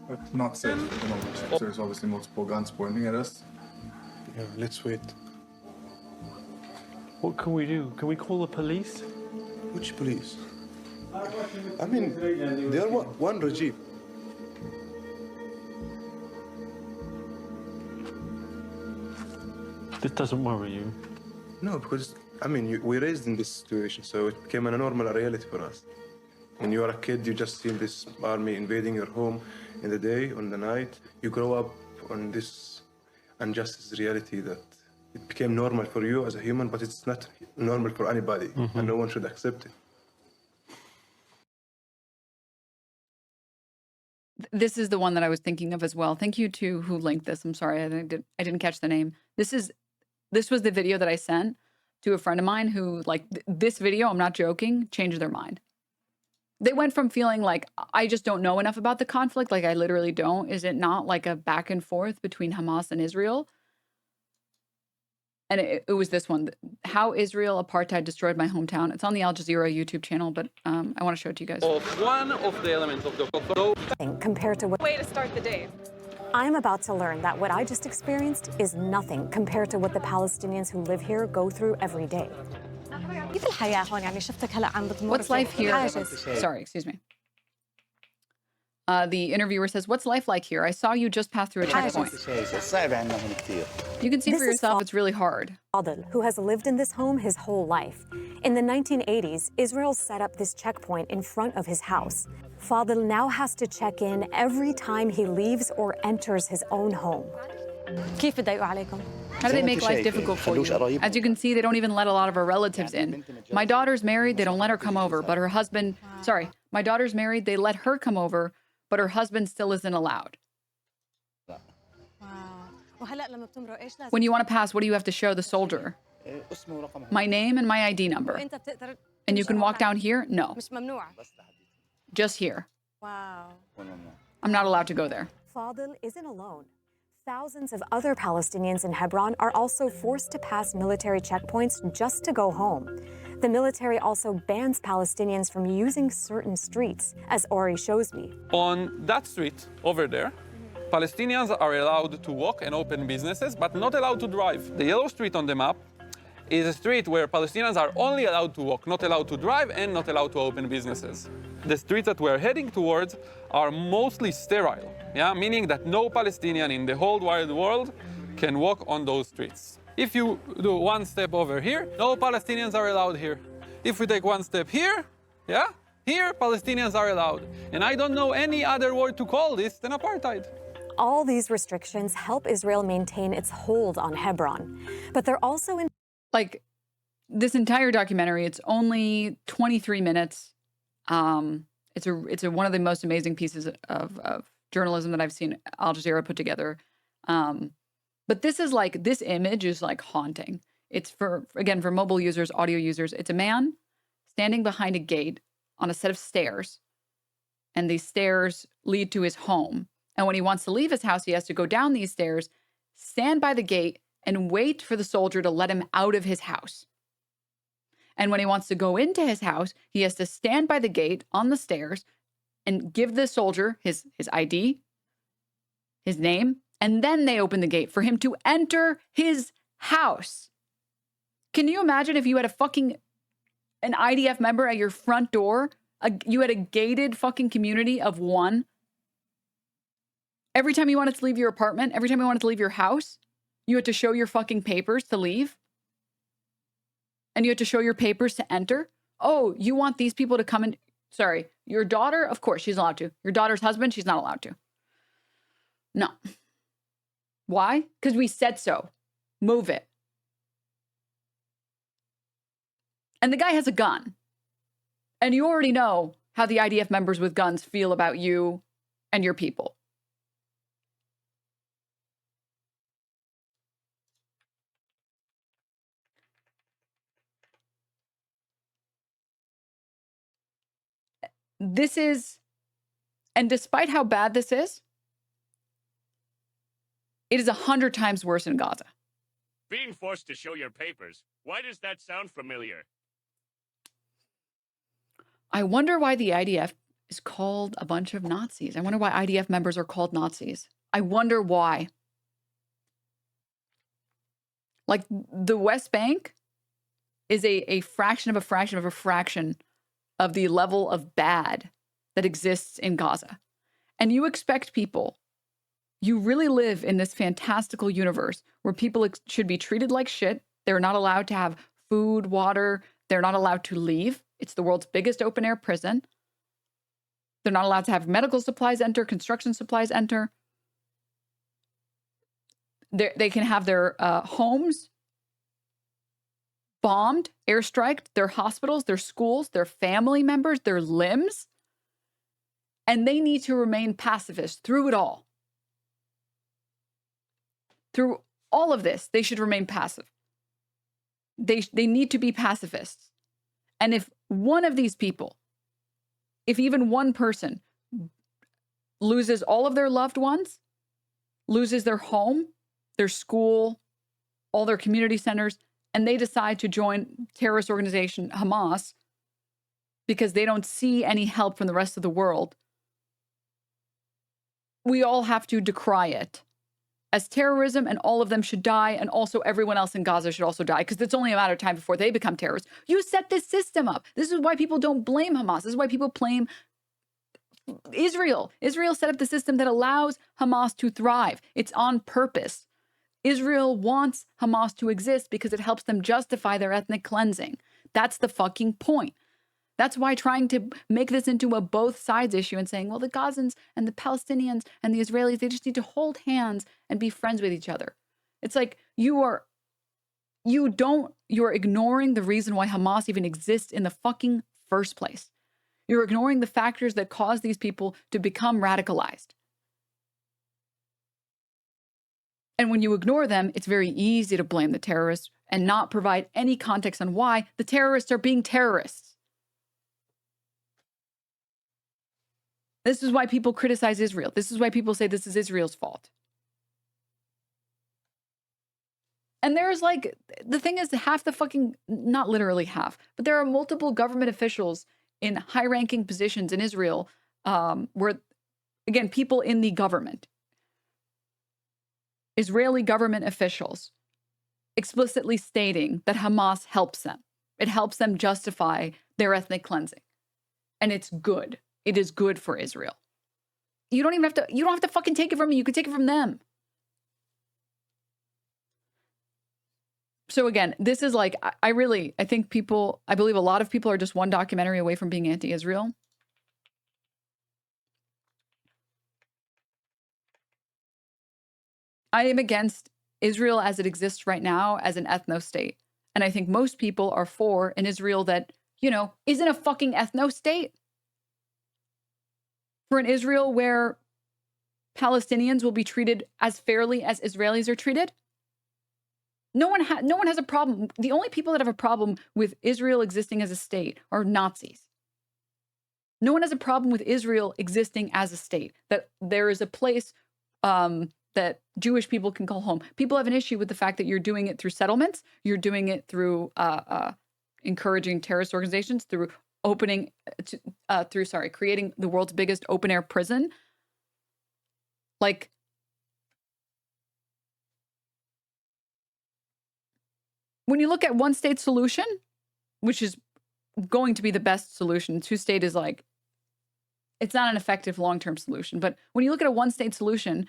But not safe at the moment. There's obviously multiple guns pointing at us. Yeah, let's wait. What can we do? Can we call the police? Which police? I mean, they are one regime. This doesn't worry you? No, because, I mean, we raised in this situation, so it became a normal reality for us. When you are a kid, you just see this army invading your home in the day, on the night. You grow up on this injustice reality that it became normal for you as a human, but it's not normal for anybody, and no one should accept it. This is the one that I was thinking of as well. Thank you to who linked this. I'm sorry, I didn't catch the name. This was the video that I sent to a friend of mine who, like, this video, I'm not joking, changed their mind. They went from feeling like, I just don't know enough about the conflict, like I literally don't. Is it not like a back and forth between Hamas and Israel? And it was this one, how Israel apartheid destroyed my hometown. It's on the Al Jazeera YouTube channel, but I want to show it to you guys. One of the elements of the compared to what way to start the day. I'm about to learn that what I just experienced is nothing compared to what the Palestinians who live here go through every day. What's life here? Sorry, excuse me. The interviewer says, what's life like here? I saw you just pass through a checkpoint. You can see for yourself it's really hard. Fadl, who has lived in this home his whole life. In the 1980s, Israel set up this checkpoint in front of his house. Fadl now has to check in every time he leaves or enters his own home. How do they make life difficult for you? As you can see, they don't even let a lot of our relatives in. My daughter's married, they don't let her come over, but her husband, my daughter's married, they let her come over, but her husband still isn't allowed. When you want to pass, what do you have to show the soldier? My name and my ID number. And you can walk down here? No. Just here. Wow. I'm not allowed to go there. Fadl isn't alone. Thousands of other Palestinians in Hebron are also forced to pass military checkpoints just to go home. The military also bans Palestinians from using certain streets, as Ori shows me. On that street over there, Palestinians are allowed to walk and open businesses, but not allowed to drive. The yellow street on the map is a street where Palestinians are only allowed to walk, not allowed to drive, and not allowed to open businesses. The streets that we're heading towards are mostly sterile, meaning that no Palestinian in the whole wide world can walk on those streets. If you do one step over here, no Palestinians are allowed here. If we take one step here, here Palestinians are allowed. And I don't know any other word to call this than apartheid. All these restrictions help Israel maintain its hold on Hebron, but they're also like this entire documentary. It's only 23 minutes. It's one of the most amazing pieces of journalism that I've seen Al Jazeera put together. But this image is like haunting. It's for mobile users, audio users. It's a man standing behind a gate on a set of stairs, and these stairs lead to his home. And when he wants to leave his house, he has to go down these stairs, stand by the gate, and wait for the soldier to let him out of his house. And when he wants to go into his house, he has to stand by the gate on the stairs and give the soldier his ID, his name, and then they open the gate for him to enter his house. Can you imagine if you had an IDF member at your front door? You had a gated fucking community of one. Every time you wanted to leave your apartment, every time you wanted to leave your house, you had to show your fucking papers to leave. And you had to show your papers to enter. Oh, you want these people to come in? Sorry, your daughter, of course, she's allowed to. Your daughter's husband, she's not allowed to. No. Why? Because we said so. Move it. And the guy has a gun. And you already know how the IDF members with guns feel about you and your people. This is, and despite how bad this is, it is 100 times worse in Gaza. Being forced to show your papers. Why does that sound familiar? I wonder why the IDF is called a bunch of Nazis. I wonder why IDF members are called Nazis. I wonder why. Like, the West Bank is a fraction of a fraction of a fraction of the level of bad that exists in Gaza. And you expect people, you really live in this fantastical universe where people should be treated like shit. They're not allowed to have food, water. They're not allowed to leave. It's the world's biggest open air prison. They're not allowed to have medical supplies enter, construction supplies enter. They can have their homes bombed, airstriked, their hospitals, their schools, their family members, their limbs. And they need to remain pacifists through it all. Through all of this, they should remain passive. They need to be pacifists. And if one of these people, if even one person loses all of their loved ones, loses their home, their school, all their community centers, and they decide to join terrorist organization Hamas because they don't see any help from the rest of the world, we all have to decry it as terrorism, and all of them should die, and also everyone else in Gaza should also die, because it's only a matter of time before they become terrorists. You set this system up. This is why people don't blame Hamas. This is why people blame Israel. Israel set up the system that allows Hamas to thrive. It's on purpose. Israel wants Hamas to exist because it helps them justify their ethnic cleansing. That's the fucking point. That's why trying to make this into a both sides issue and saying, well, the Gazans and the Palestinians and the Israelis, they just need to hold hands and be friends with each other. It's like you're ignoring the reason why Hamas even exists in the fucking first place. You're ignoring the factors that cause these people to become radicalized. And when you ignore them, it's very easy to blame the terrorists and not provide any context on why the terrorists are being terrorists. This is why people criticize Israel. This is why people say this is Israel's fault. And there's like, the thing is, half the fucking, not literally half, but there are multiple government officials in high-ranking positions in Israel where, again, people in the government, Israeli government officials explicitly stating that Hamas helps them. It helps them justify their ethnic cleansing. And it's good. It is good for Israel. You don't have to fucking take it from me. You can take it from them. So again, this is like, I believe a lot of people are just one documentary away from being anti-Israel. I am against Israel as it exists right now as an ethno-state. And I think most people are for an Israel that, isn't a fucking ethno-state. For an Israel where Palestinians will be treated as fairly as Israelis are treated. No one has a problem. The only people that have a problem with Israel existing as a state are Nazis. No one has a problem with Israel existing as a state, that there is a place that Jewish people can call home. People have an issue with the fact that you're doing it through settlements. You're doing it through encouraging terrorist organizations, through creating the world's biggest open air prison. Like, when you look at one state solution, which is going to be the best solution, two state is like, it's not an effective long-term solution. But when you look at a one state solution,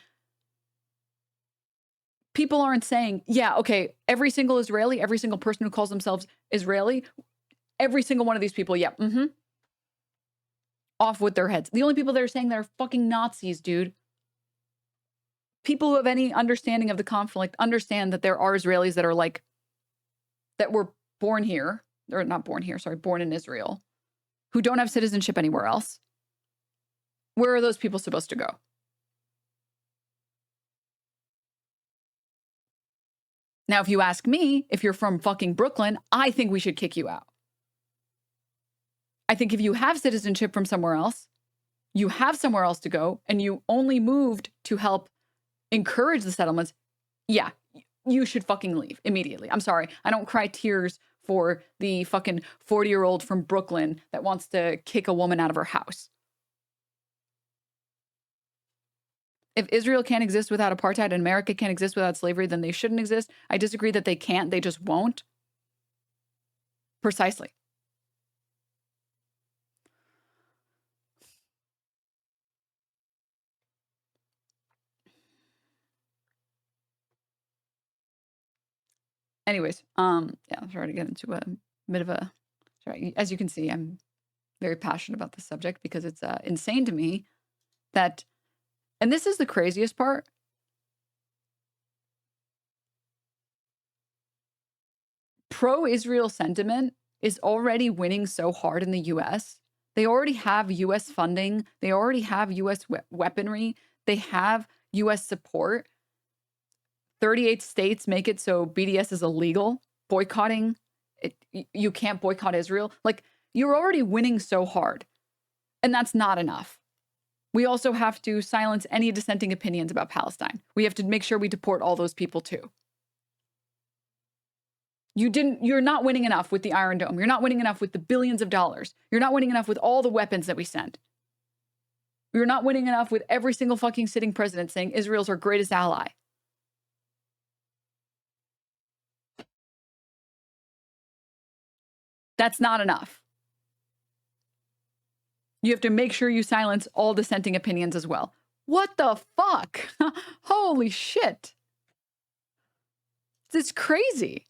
people aren't saying, yeah, okay, every single Israeli, every single person who calls themselves Israeli, every single one of these people, yeah, off with their heads. The only people that are saying they're fucking Nazis, dude. people who have any understanding of the conflict understand that there are Israelis that are like, that were born here, or not born here, sorry, born in Israel, who don't have citizenship anywhere else. Where are those people supposed to go? Now, if you ask me, if you're from fucking Brooklyn, I think we should kick you out. I think if you have citizenship from somewhere else, you have somewhere else to go, and you only moved to help encourage the settlements, yeah, you should fucking leave immediately. I'm sorry. I don't cry tears for the fucking 40-year-old from Brooklyn that wants to kick a woman out of her house. If Israel can't exist without apartheid and America can't exist without slavery, then they shouldn't exist. I disagree that they can't. They just won't. Precisely. Anyways, yeah, I'm sorry to get into a bit of a, sorry, as you can see, I'm very passionate about this subject because it's insane to me that, and this is the craziest part, pro-Israel sentiment is already winning so hard in the US. They already have US funding. They already have US weaponry. They have US support. 38 states make it so BDS is illegal. Boycotting, you can't boycott Israel. Like, you're already winning so hard. And that's not enough. We also have to silence any dissenting opinions about Palestine. We have to make sure we deport all those people too. You're not winning enough with the Iron Dome. You're not winning enough with the billions of dollars. You're not winning enough with all the weapons that we send. You're not winning enough with every single fucking sitting president saying Israel's our greatest ally. That's not enough. You have to make sure you silence all dissenting opinions as well. What the fuck? Holy shit. It's crazy.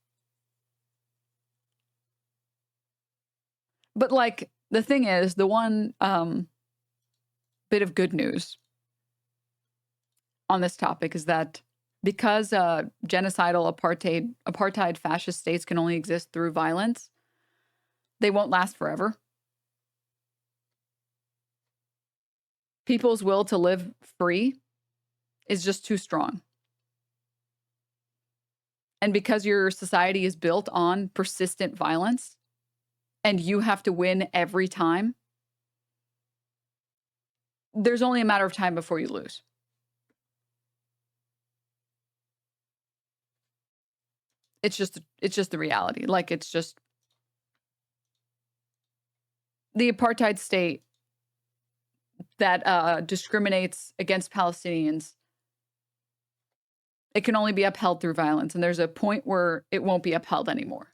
But like, the thing is, the one bit of good news on this topic is that because genocidal apartheid fascist states can only exist through violence, they won't last forever. People's will to live free is just too strong. And because your society is built on persistent violence, and you have to win every time, there's only a matter of time before you lose. It's just the reality. Like, it's just the apartheid state that discriminates against Palestinians. It can only be upheld through violence, and there's a point where it won't be upheld anymore.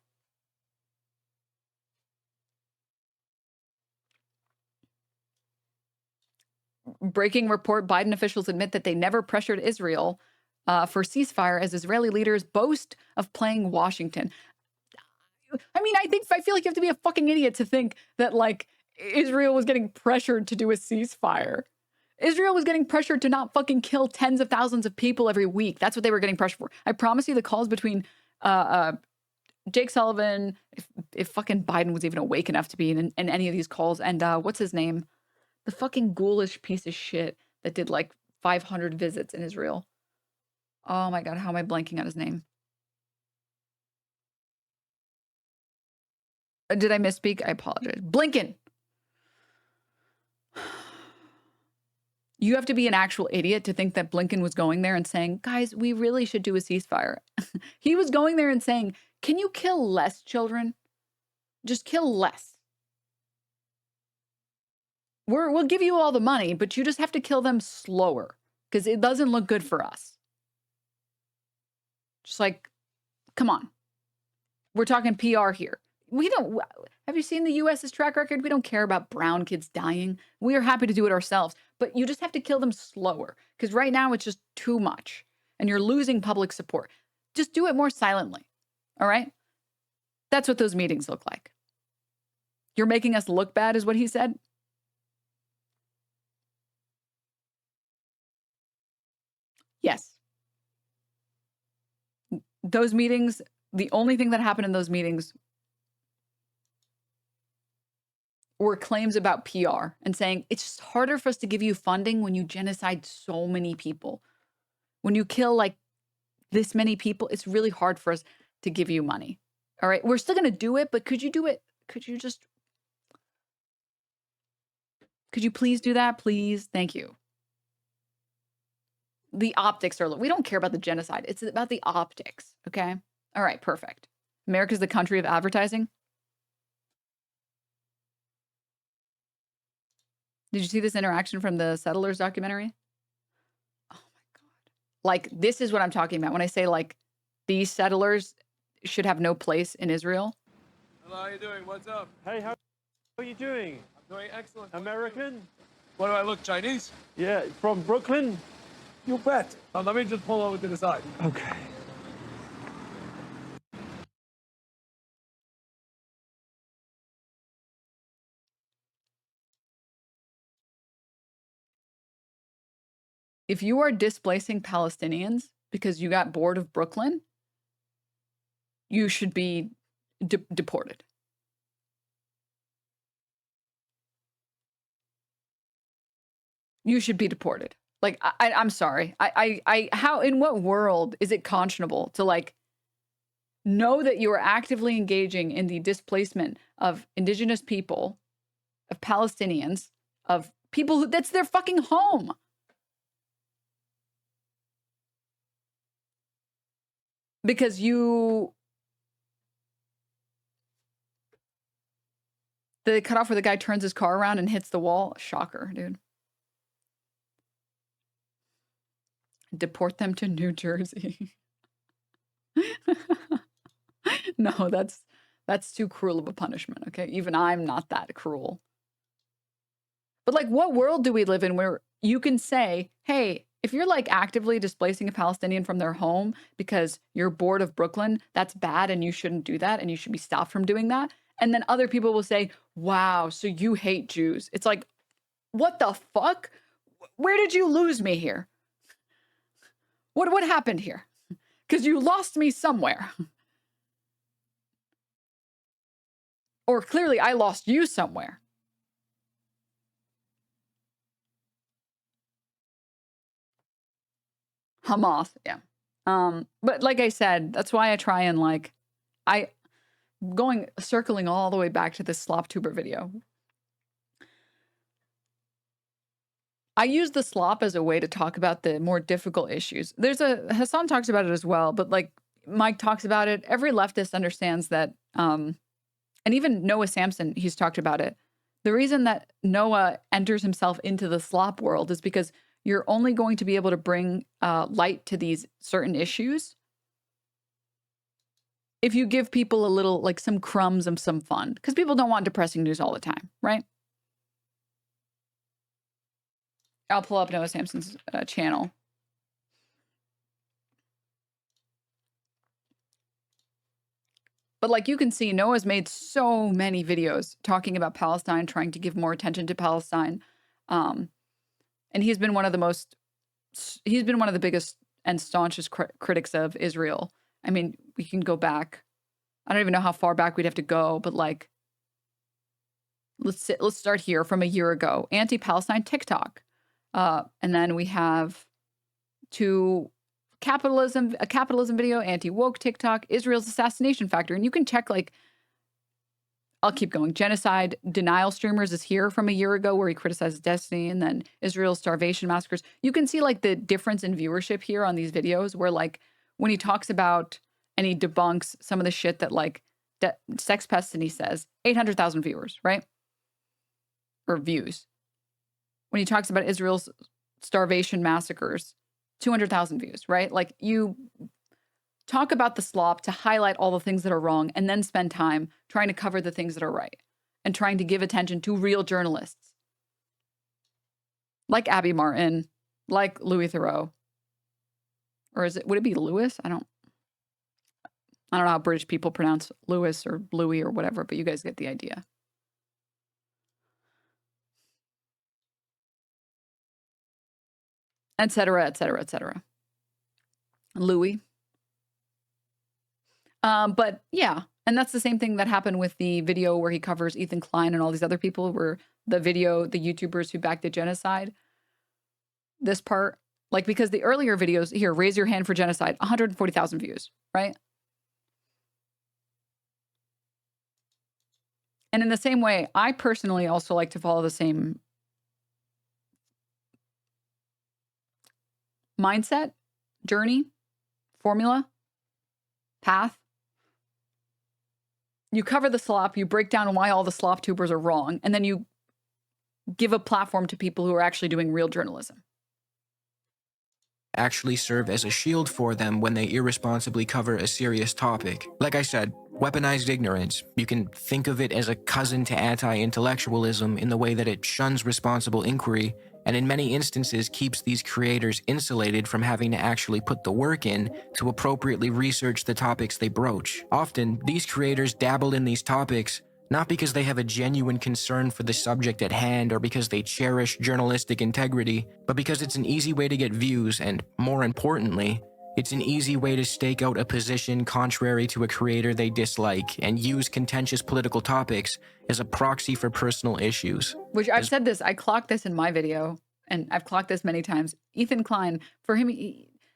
Breaking report, Biden officials admit that they never pressured Israel for ceasefire as Israeli leaders boast of playing Washington. I mean, I feel like you have to be a fucking idiot to think that, like, Israel was getting pressured to do a ceasefire. Israel was getting pressured to not fucking kill tens of thousands of people every week. That's what they were getting pressured for. I promise you the calls between Jake Sullivan, if fucking Biden was even awake enough to be in any of these calls, and what's his name? The fucking ghoulish piece of shit that did like 500 visits in Israel. Oh my God, how am I blanking on his name? Did I misspeak? I apologize. Blinken. You have to be an actual idiot to think that Blinken was going there and saying, guys, we really should do a ceasefire. He was going there and saying, can you kill less children? Just kill less. We'll give you all the money, but you just have to kill them slower because it doesn't look good for us. Just like, come on. We're talking PR here. Have you seen the US's track record? We don't care about brown kids dying. We are happy to do it ourselves, but you just have to kill them slower because right now it's just too much and you're losing public support. Just do it more silently. All right? That's what those meetings look like. You're making us look bad is what he said. Yes. Those meetings, the only thing that happened in those meetings were claims about PR and saying it's just harder for us to give you funding when you genocide so many people. When you kill like this many people, it's really hard for us to give you money. All right, we're still going to do it, but could you do it? Could you please do that? Please. Thank you. The optics are, we don't care about the genocide. It's about the optics. Okay. All right. Perfect. America's the country of advertising. Did you see this interaction from the Settlers documentary? Oh my God. Like, this is what I'm talking about when I say like these settlers should have no place in Israel. Hello, how you doing? What's up? Hey, how are you doing? I'm doing excellent. American? What do I look, Chinese? Yeah, from Brooklyn? You bet. Let me just pull over to the side. Okay. If you are displacing Palestinians because you got bored of Brooklyn, you should be deported. You should be deported. Like, I'm sorry. How, in what world is it conscionable to like know that you are actively engaging in the displacement of indigenous people, of Palestinians, of people who, that's their fucking home. Because the cutoff where the guy turns his car around and hits the wall. Shocker, dude. Deport them to New Jersey. No, that's too cruel of a punishment, okay? Even I'm not that cruel. But like, what world do we live in where you can say, hey, if you're like actively displacing a Palestinian from their home because you're bored of Brooklyn, that's bad and you shouldn't do that and you should be stopped from doing that. And then other people will say, wow, so you hate Jews. It's like, what the fuck? Where did you lose me here? What happened here? Because you lost me somewhere. Or clearly I lost you somewhere. Hamas, yeah. But like I said, that's why I try and like, circling all the way back to this SlopTuber video. I use the slop as a way to talk about the more difficult issues. Hassan talks about it as well, but like Mike talks about it. Every leftist understands that, and even Noah Samson, he's talked about it. The reason that Noah enters himself into the slop world is because you're only going to be able to bring light to these certain issues if you give people a little, like some crumbs of some fun, because people don't want depressing news all the time, right? I'll pull up Noah Samson's channel. But like you can see, Noah's made so many videos talking about Palestine, trying to give more attention to Palestine. And he's been one of the biggest and staunchest critics of Israel. I mean, we can go back. I don't even know how far back we'd have to go, but like, let's start here from a year ago. Anti-Palestine TikTok. And then we have a capitalism video, anti-woke TikTok, Israel's assassination factor. And you can check like, I'll keep going. Genocide denial streamers is here from a year ago where he criticizes Destiny, and then Israel's starvation massacres. You can see like the difference in viewership here on these videos where like when he talks about and he debunks some of the shit that like Sex Pest and he says 800,000 viewers, right? Or views. When he talks about Israel's starvation massacres, 200,000 views, right? Like you talk about the slop to highlight all the things that are wrong and then spend time trying to cover the things that are right and trying to give attention to real journalists like Abby Martin, like Louis Theroux. Or would it be Lewis? I don't know how British people pronounce Lewis or Louis or whatever, but you guys get the idea. Et cetera, et cetera, et cetera. Louis. But yeah, and that's the same thing that happened with the video where he covers Ethan Klein and all these other people, where the YouTubers who backed the genocide. This part, like, because the earlier videos here, raise your hand for genocide, 140,000 views, right? And in the same way, I personally also like to follow the same mindset, journey, formula, path. You cover the slop, you break down why all the SlopTubers are wrong, and then you give a platform to people who are actually doing real journalism. Actually serve as a shield for them when they irresponsibly cover a serious topic. Like I said, weaponized ignorance. You can think of it as a cousin to anti-intellectualism in the way that it shuns responsible inquiry, and in many instances keeps these creators insulated from having to actually put the work in to appropriately research the topics they broach. Often, these creators dabble in these topics not because they have a genuine concern for the subject at hand or because they cherish journalistic integrity, but because it's an easy way to get views and, more importantly, it's an easy way to stake out a position contrary to a creator they dislike and use contentious political topics as a proxy for personal issues. Which I've said this, I clocked this in my video, and I've clocked this many times. Ethan Klein, for him,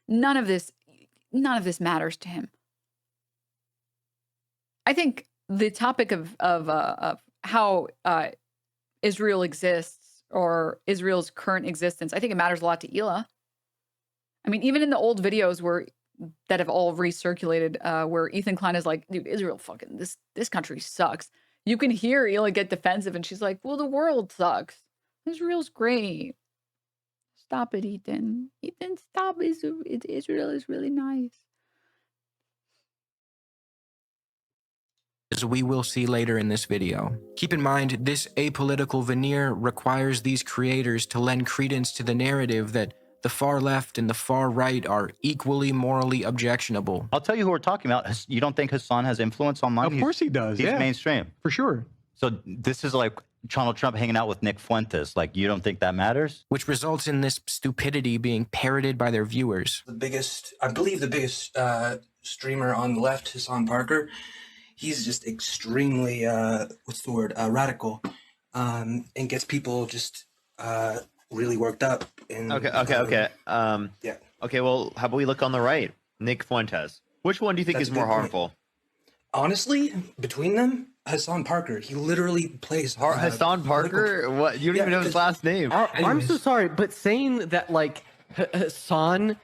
none of this matters to him. I think the topic of how Israel exists or Israel's current existence, I think it matters a lot to Ela. I mean, even in the old videos that have all recirculated, where Ethan Klein is like, dude, Israel fucking, this country sucks. You can hear Ela get defensive and she's like, well, the world sucks. Israel's great. Stop it, Ethan. Ethan, stop. Israel is really nice. As we will see later in this video. Keep in mind, this apolitical veneer requires these creators to lend credence to the narrative that the far left and the far right are equally morally objectionable. I'll tell you who we're talking about. You don't think Hassan has influence online? Of course he does. He's yeah. mainstream. For sure. So this is like Donald Trump hanging out with Nick Fuentes. Like, you don't think that matters? Which results in this stupidity being parroted by their viewers. I believe the biggest streamer on the left, Hassan Parker, he's just extremely, radical, and gets people just really worked up. Okay. Yeah. Okay, well, how about we look on the right? Nick Fuentes. Which one do you think That's is a more good point. harmful? Honestly, between them, Hassan Parker, he literally plays Hassan Parker? What? You don't even know his last name. I'm so sorry, but saying that like Hassan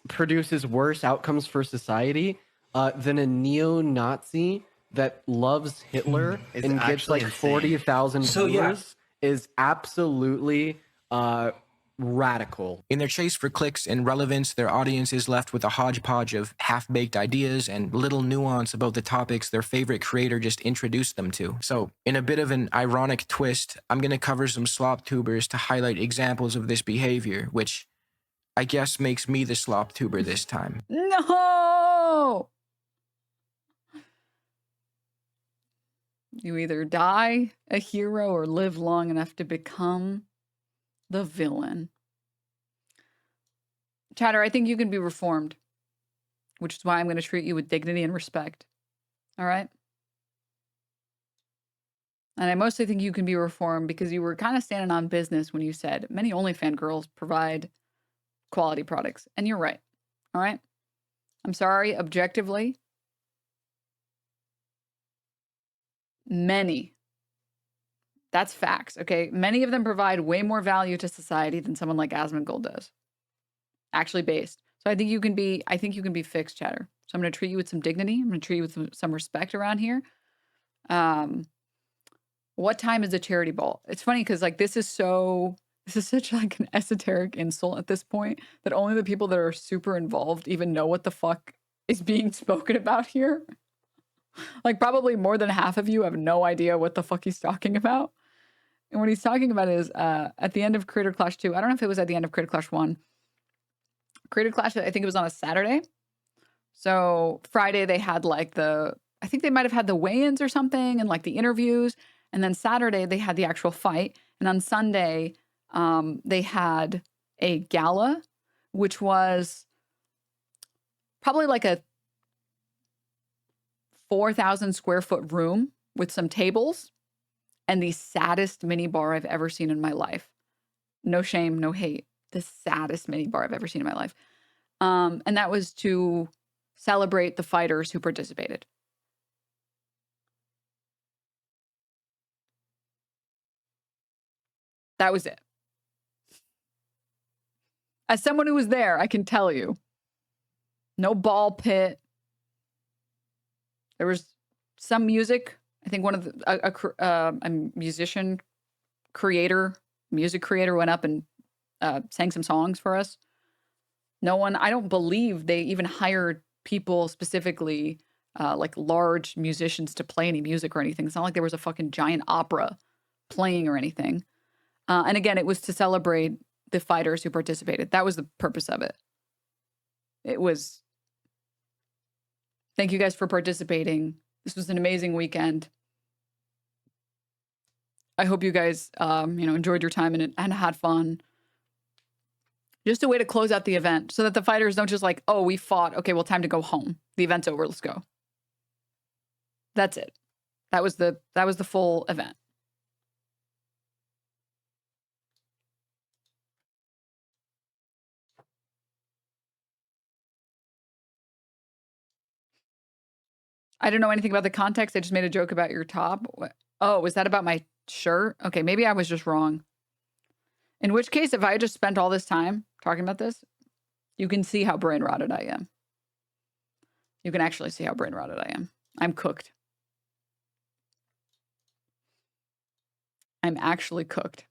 produces worse outcomes for society than a neo-Nazi that loves Hitler and gets like 40,000 viewers is absolutely radical. In their chase for clicks and relevance, their audience is left with a hodgepodge of half-baked ideas and little nuance about the topics their favorite creator just introduced them to. So, in a bit of an ironic twist, I'm going to cover some SlopTubers to highlight examples of this behavior, which I guess makes me the SlopTuber this time. No! You either die a hero or live long enough to become the villain. Chatter, I think you can be reformed, which is why I'm going to treat you with dignity and respect. All right? And I mostly think you can be reformed because you were kind of standing on business when you said many OnlyFans girls provide quality products. And you're right. All right? I'm sorry, objectively. Many. That's facts, okay? Many of them provide way more value to society than someone like Asmongold does. Actually based. So I think you can be fixed, Chatter. So I'm going to treat you with some dignity. I'm going to treat you with some respect around here. What time is a charity ball? It's funny because like this is such like an esoteric insult at this point that only the people that are super involved even know what the fuck is being spoken about here. Like probably more than half of you have no idea what the fuck he's talking about. And what he's talking about is at the end of Creator Clash 2. I don't know if it was at the end of Creator Clash 1. Creator Clash, I think it was on a Saturday. So Friday they had like I think they might have had the weigh-ins or something and like the interviews. And then Saturday they had the actual fight. And on Sunday they had a gala, which was probably like a 4,000 square foot room with some tables and the saddest mini bar I've ever seen in my life. No shame, no hate. The saddest mini bar I've ever seen in my life. And that was to celebrate the fighters who participated. That was it. As someone who was there, I can tell you, no ball pit. There was some music. I think one of the, a musician creator, music creator went up and sang some songs for us. No one, I don't believe they even hired people specifically, like large musicians to play any music or anything. It's not like there was a fucking giant opera playing or anything. And again, it was to celebrate the fighters who participated. That was the purpose of it. It was, thank you guys for participating. This was an amazing weekend. I hope you guys, enjoyed your time and had fun. Just a way to close out the event so that the fighters don't just like, oh, we fought. Okay, well, time to go home. The event's over. Let's go. That's it. That was the full event. I don't know anything about the context. I just made a joke about your top. Oh, was that about my shirt? Okay, maybe I was just wrong. In which case, if I just spent all this time talking about this, you can see how brain rotted I am. You can actually see how brain rotted I am. I'm cooked. I'm actually cooked.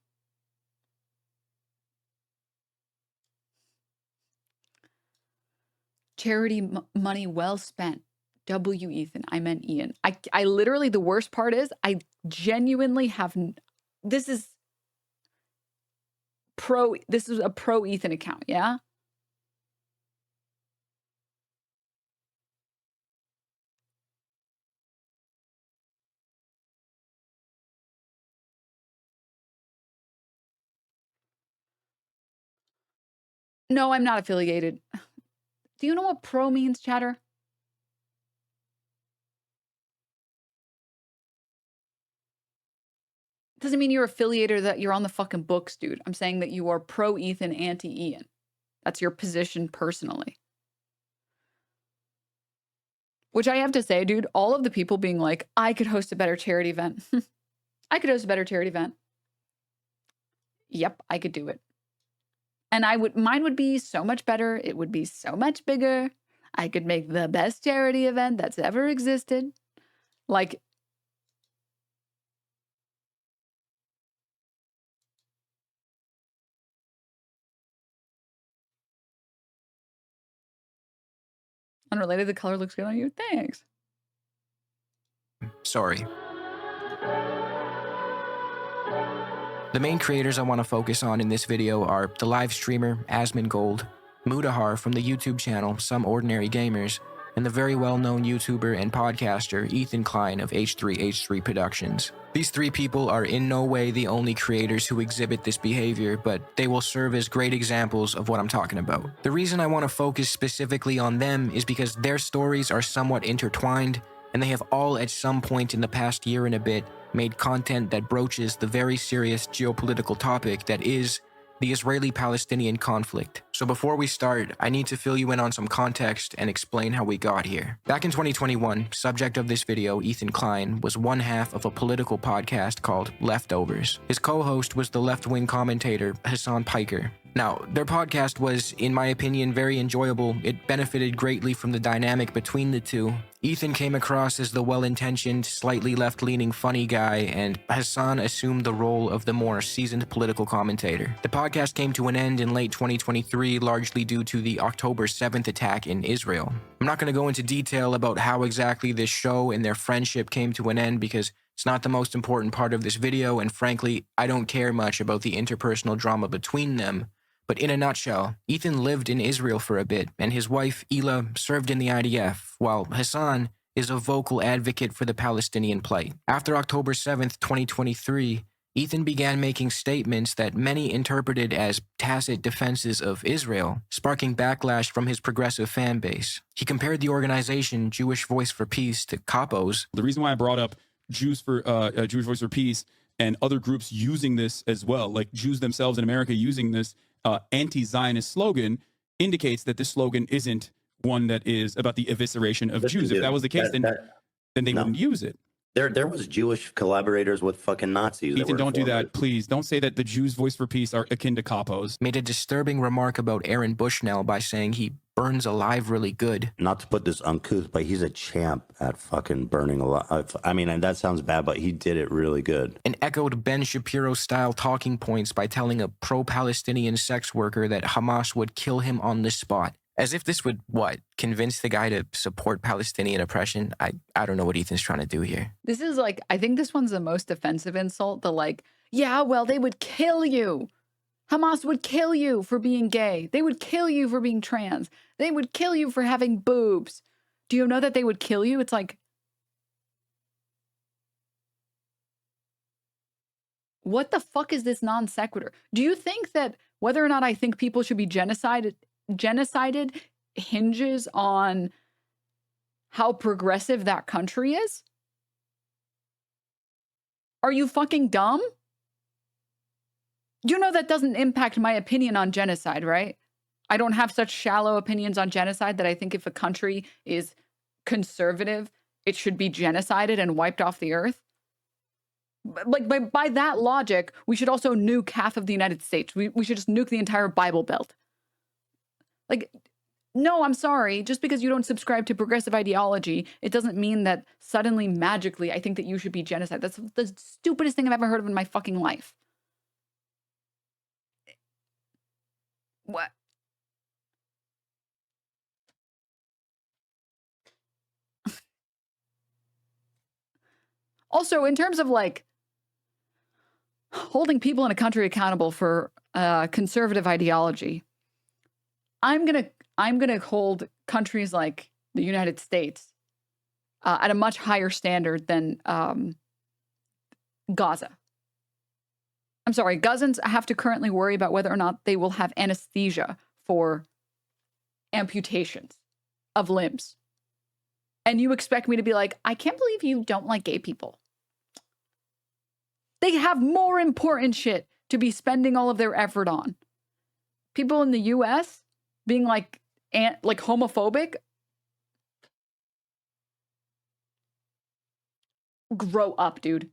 Charity money well spent. W. Ethan. I meant Ian. I literally, the worst part is I genuinely have, this is a pro Ethan account. Yeah. No, I'm not affiliated. Do you know what pro means, chatter? Doesn't mean you're affiliated or that you're on the fucking books, dude. I'm saying that you are pro Ethan, anti Ian. That's your position personally. Which I have to say, dude, all of the people being like, I could host a better charity event. I could host a better charity event. Yep, I could do it. And mine would be so much better. It would be so much bigger. I could make the best charity event that's ever existed. Like, unrelated, the color looks good on you. Thanks. Sorry. The main creators I want to focus on in this video are the live streamer Asmongold, Mudahar from the YouTube channel Some Ordinary Gamers, and the very well-known YouTuber and podcaster Ethan Klein of H3H3 Productions. These three people are in no way the only creators who exhibit this behavior, but they will serve as great examples of what I'm talking about. The reason I want to focus specifically on them is because their stories are somewhat intertwined, and they have all at some point in the past year and a bit made content that broaches the very serious geopolitical topic that is the Israeli-Palestinian conflict. So before we start, I need to fill you in on some context and explain how we got here. Back in 2021, subject of this video, Ethan Klein, was one half of a political podcast called Leftovers. His co-host was the left-wing commentator Hassan Piker. Now, their podcast was, in my opinion, very enjoyable. It benefited greatly from the dynamic between the two. Ethan came across as the well-intentioned, slightly left-leaning funny guy, and Hassan assumed the role of the more seasoned political commentator. The podcast came to an end in late 2023, largely due to the October 7th attack in Israel. I'm not going to go into detail about how exactly this show and their friendship came to an end because it's not the most important part of this video, and frankly, I don't care much about the interpersonal drama between them. But in a nutshell, Ethan lived in Israel for a bit, and his wife, Ela, served in the IDF, while Hassan is a vocal advocate for the Palestinian plight. After October 7th, 2023, Ethan began making statements that many interpreted as tacit defenses of Israel, sparking backlash from his progressive fan base. He compared the organization Jewish Voice for Peace to capos. The reason why I brought up Jewish Voice for Peace and other groups using this as well, like Jews themselves in America using this anti-Zionist slogan, indicates that this slogan isn't one that is about the evisceration of Jews. If that was the case, then they wouldn't use it. There was Jewish collaborators with fucking Nazis. Ethan, don't do that, please. Don't say that the Jews' Voice for Peace are akin to capos. Made a disturbing remark about Aaron Bushnell by saying he burns alive really good. Not to put this uncouth, but he's a champ at fucking burning alive. I mean, and that sounds bad, but he did it really good. And echoed Ben Shapiro-style talking points by telling a pro-Palestinian sex worker that Hamas would kill him on the spot. As if this would, convince the guy to support Palestinian oppression? I don't know what Ethan's trying to do here. This is like, I think this one's the most offensive insult. The like, yeah, well, they would kill you. Hamas would kill you for being gay. They would kill you for being trans. They would kill you for having boobs. Do you know that they would kill you? It's like, what the fuck is this non sequitur? Do you think that whether or not I think people should be genocided hinges on how progressive that country is? Are you fucking dumb? You know that doesn't impact my opinion on genocide, right? I don't have such shallow opinions on genocide that I think if a country is conservative, it should be genocided and wiped off the earth. Like by that logic, we should also nuke half of the United States. We should just nuke the entire Bible Belt. Like, no, I'm sorry. Just because you don't subscribe to progressive ideology, it doesn't mean that suddenly, magically, I think that you should be genocide. That's the stupidest thing I've ever heard of in my fucking life. What? Also, in terms of like holding people in a country accountable for conservative ideology, I'm gonna hold countries like the United States at a much higher standard than Gaza. I'm sorry, Gazans have to currently worry about whether or not they will have anesthesia for amputations of limbs. And you expect me to be like, I can't believe you don't like gay people. They have more important shit to be spending all of their effort on. People in the US being like homophobic. Grow up, dude.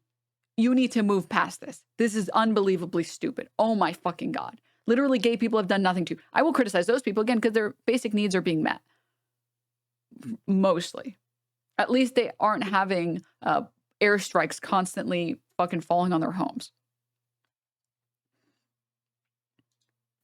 You need to move past this. This is unbelievably stupid. Oh my fucking God. Literally, gay people have done nothing to. I will criticize those people again because their basic needs are being met. Mostly. At least they aren't having airstrikes constantly fucking falling on their homes.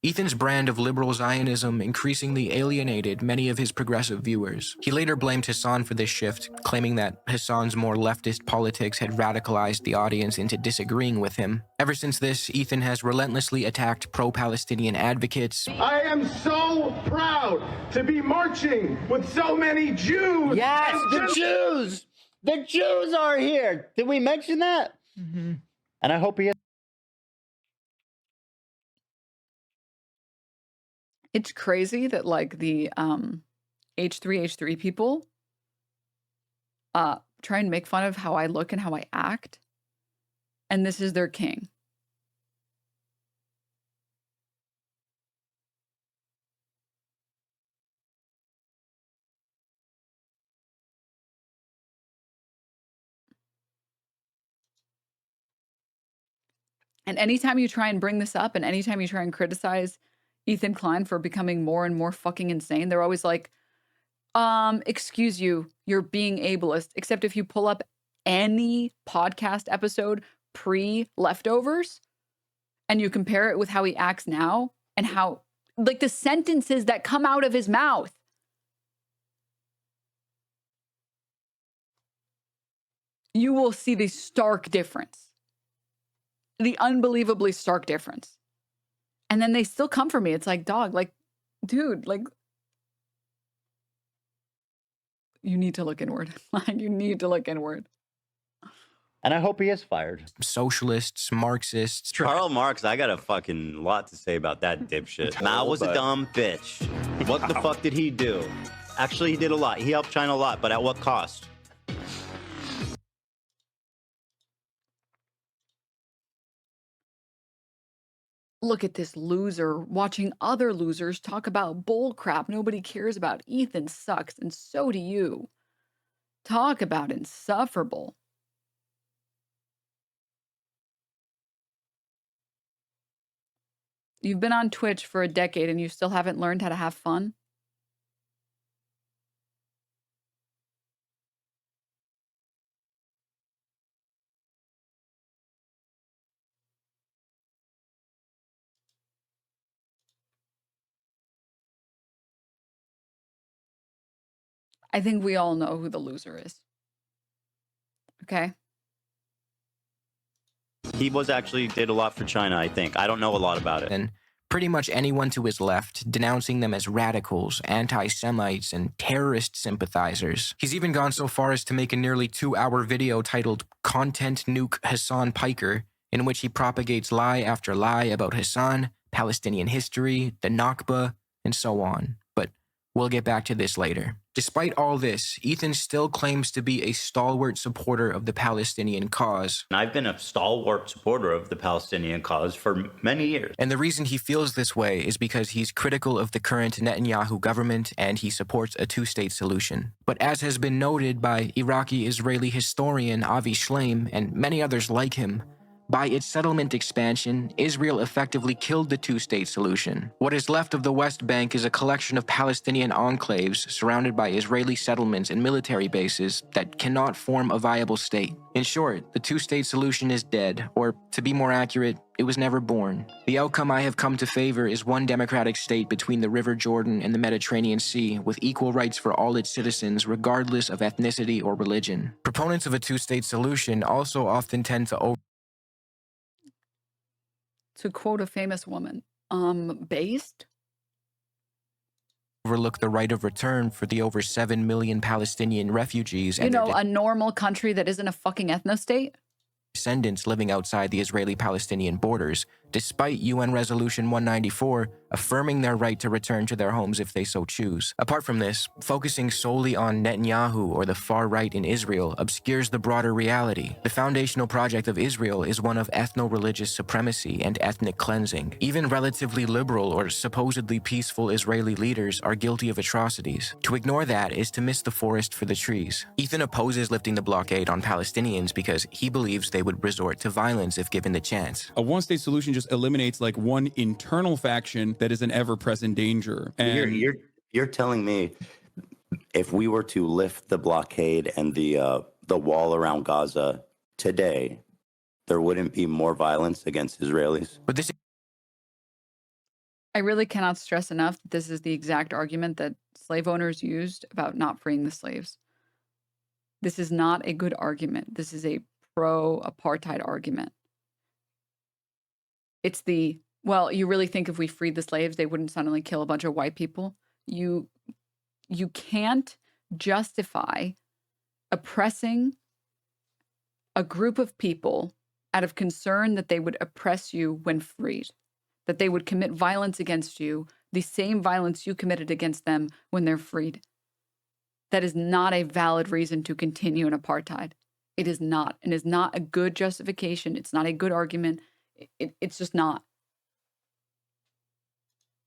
Ethan's brand of liberal Zionism increasingly alienated many of his progressive viewers. He later blamed Hassan for this shift, claiming that Hassan's more leftist politics had radicalized the audience into disagreeing with him. Ever since this, Ethan has relentlessly attacked pro-Palestinian advocates. I am so proud to be marching with so many Jews. Yes, the Jews! The Jews are here! Did we mention that? Mm-hmm. And I hope he is. It's crazy that like the H3 people try and make fun of how I look and how I act. And this is their king. And anytime you try and bring this up and anytime you try and criticize Ethan Klein for becoming more and more fucking insane, they're always like, excuse you, you're being ableist. Except if you pull up any podcast episode pre-Leftovers and you compare it with how he acts now and how, like, the sentences that come out of his mouth. You will see the stark difference. The unbelievably stark difference. And then they still come for me. It's like, dog, like, dude, like, you need to look inward. Like, you need to look inward. And I hope he is fired. Socialists, Marxists. Karl Marx, I got a fucking lot to say about that dipshit. Mao was a dumb bitch. What the fuck did he do? Actually, he did a lot. He helped China a lot, but at what cost? Look at this loser watching other losers talk about bull crap nobody cares about. Ethan sucks, and so do you. Talk about insufferable. You've been on Twitch for a decade and you still haven't learned how to have fun? I think we all know who the loser is. Okay? He was actually did a lot for China, I think. I don't know a lot about it. And pretty much anyone to his left, denouncing them as radicals, anti-Semites, and terrorist sympathizers. He's even gone so far as to make a nearly 2-hour video titled Content Nuke Hassan Piker, in which he propagates lie after lie about Hassan, Palestinian history, the Nakba, and so on. But we'll get back to this later. Despite all this, Ethan still claims to be a stalwart supporter of the Palestinian cause. I've been a stalwart supporter of the Palestinian cause for many years. And the reason he feels this way is because he's critical of the current Netanyahu government and he supports a two-state solution. But as has been noted by Iraqi-Israeli historian Avi Shleim and many others like him, by its settlement expansion, Israel effectively killed the two-state solution. What is left of the West Bank is a collection of Palestinian enclaves surrounded by Israeli settlements and military bases that cannot form a viable state. In short, the two-state solution is dead, or to be more accurate, it was never born. The outcome I have come to favor is one democratic state between the River Jordan and the Mediterranean Sea, with equal rights for all its citizens regardless of ethnicity or religion. Proponents of a two-state solution also often tend to quote a famous woman, based? overlook the right of return for the over 7 million Palestinian refugees You and know, their a normal country that isn't a fucking ethno-state? descendants living outside the Israeli-Palestinian borders, despite UN Resolution 194 affirming their right to return to their homes if they so choose. Apart from this, focusing solely on Netanyahu or the far right in Israel obscures the broader reality. The foundational project of Israel is one of ethno-religious supremacy and ethnic cleansing. Even relatively liberal or supposedly peaceful Israeli leaders are guilty of atrocities. To ignore that is to miss the forest for the trees. Ethan opposes lifting the blockade on Palestinians because he believes they would resort to violence if given the chance. A one-state solution just eliminates like one internal faction that is an ever-present danger. And You're telling me if we were to lift the blockade and the wall around Gaza today, there wouldn't be more violence against Israelis? But this I really cannot stress enough that this is the exact argument that slave owners used about not freeing the slaves. This is not a good argument. This is a pro-apartheid argument. It's the, well, you really think if we freed the slaves, they wouldn't suddenly kill a bunch of white people? You can't justify oppressing a group of people out of concern that they would oppress you when freed, that they would commit violence against you, the same violence you committed against them when they're freed. That is not a valid reason to continue in apartheid. It is not, and is not a good justification. It's not a good argument. It's just not.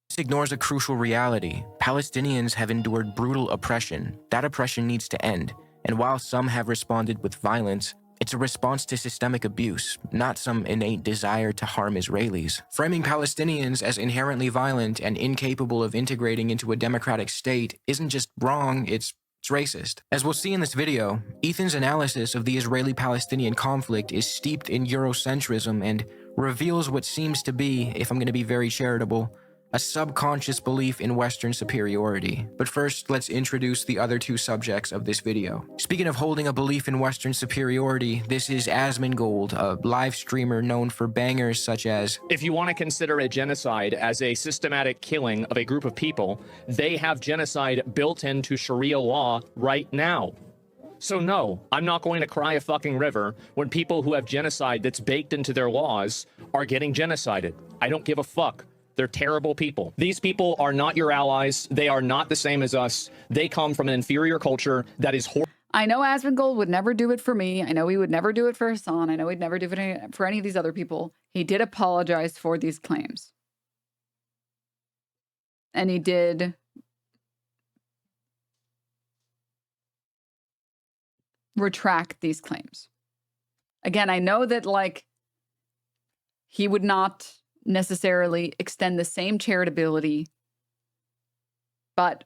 This ignores a crucial reality. Palestinians have endured brutal oppression. That oppression needs to end. And while some have responded with violence, it's a response to systemic abuse, not some innate desire to harm Israelis. Framing Palestinians as inherently violent and incapable of integrating into a democratic state isn't just wrong, it's racist. As we'll see in this video, Ethan's analysis of the Israeli-Palestinian conflict is steeped in Eurocentrism and reveals what seems to be, if I'm going to be very charitable, a subconscious belief in Western superiority. But first, let's introduce the other two subjects of this video. Speaking of holding a belief in Western superiority, this is Asmongold, a live streamer known for bangers such as, if you want to consider a genocide as a systematic killing of a group of people, they have genocide built into Sharia law right now. So no, I'm not going to cry a fucking river when people who have genocide that's baked into their laws are getting genocided. I don't give a fuck. They're terrible people. These people are not your allies. They are not the same as us. They come from an inferior culture that is horrible. I know Asmongold would never do it for me. I know he would never do it for Hassan. I know he'd never do it for any of these other people. He did apologize for these claims. And he did retract these claims. Again, I know that, like, he would not necessarily extend the same charitability, but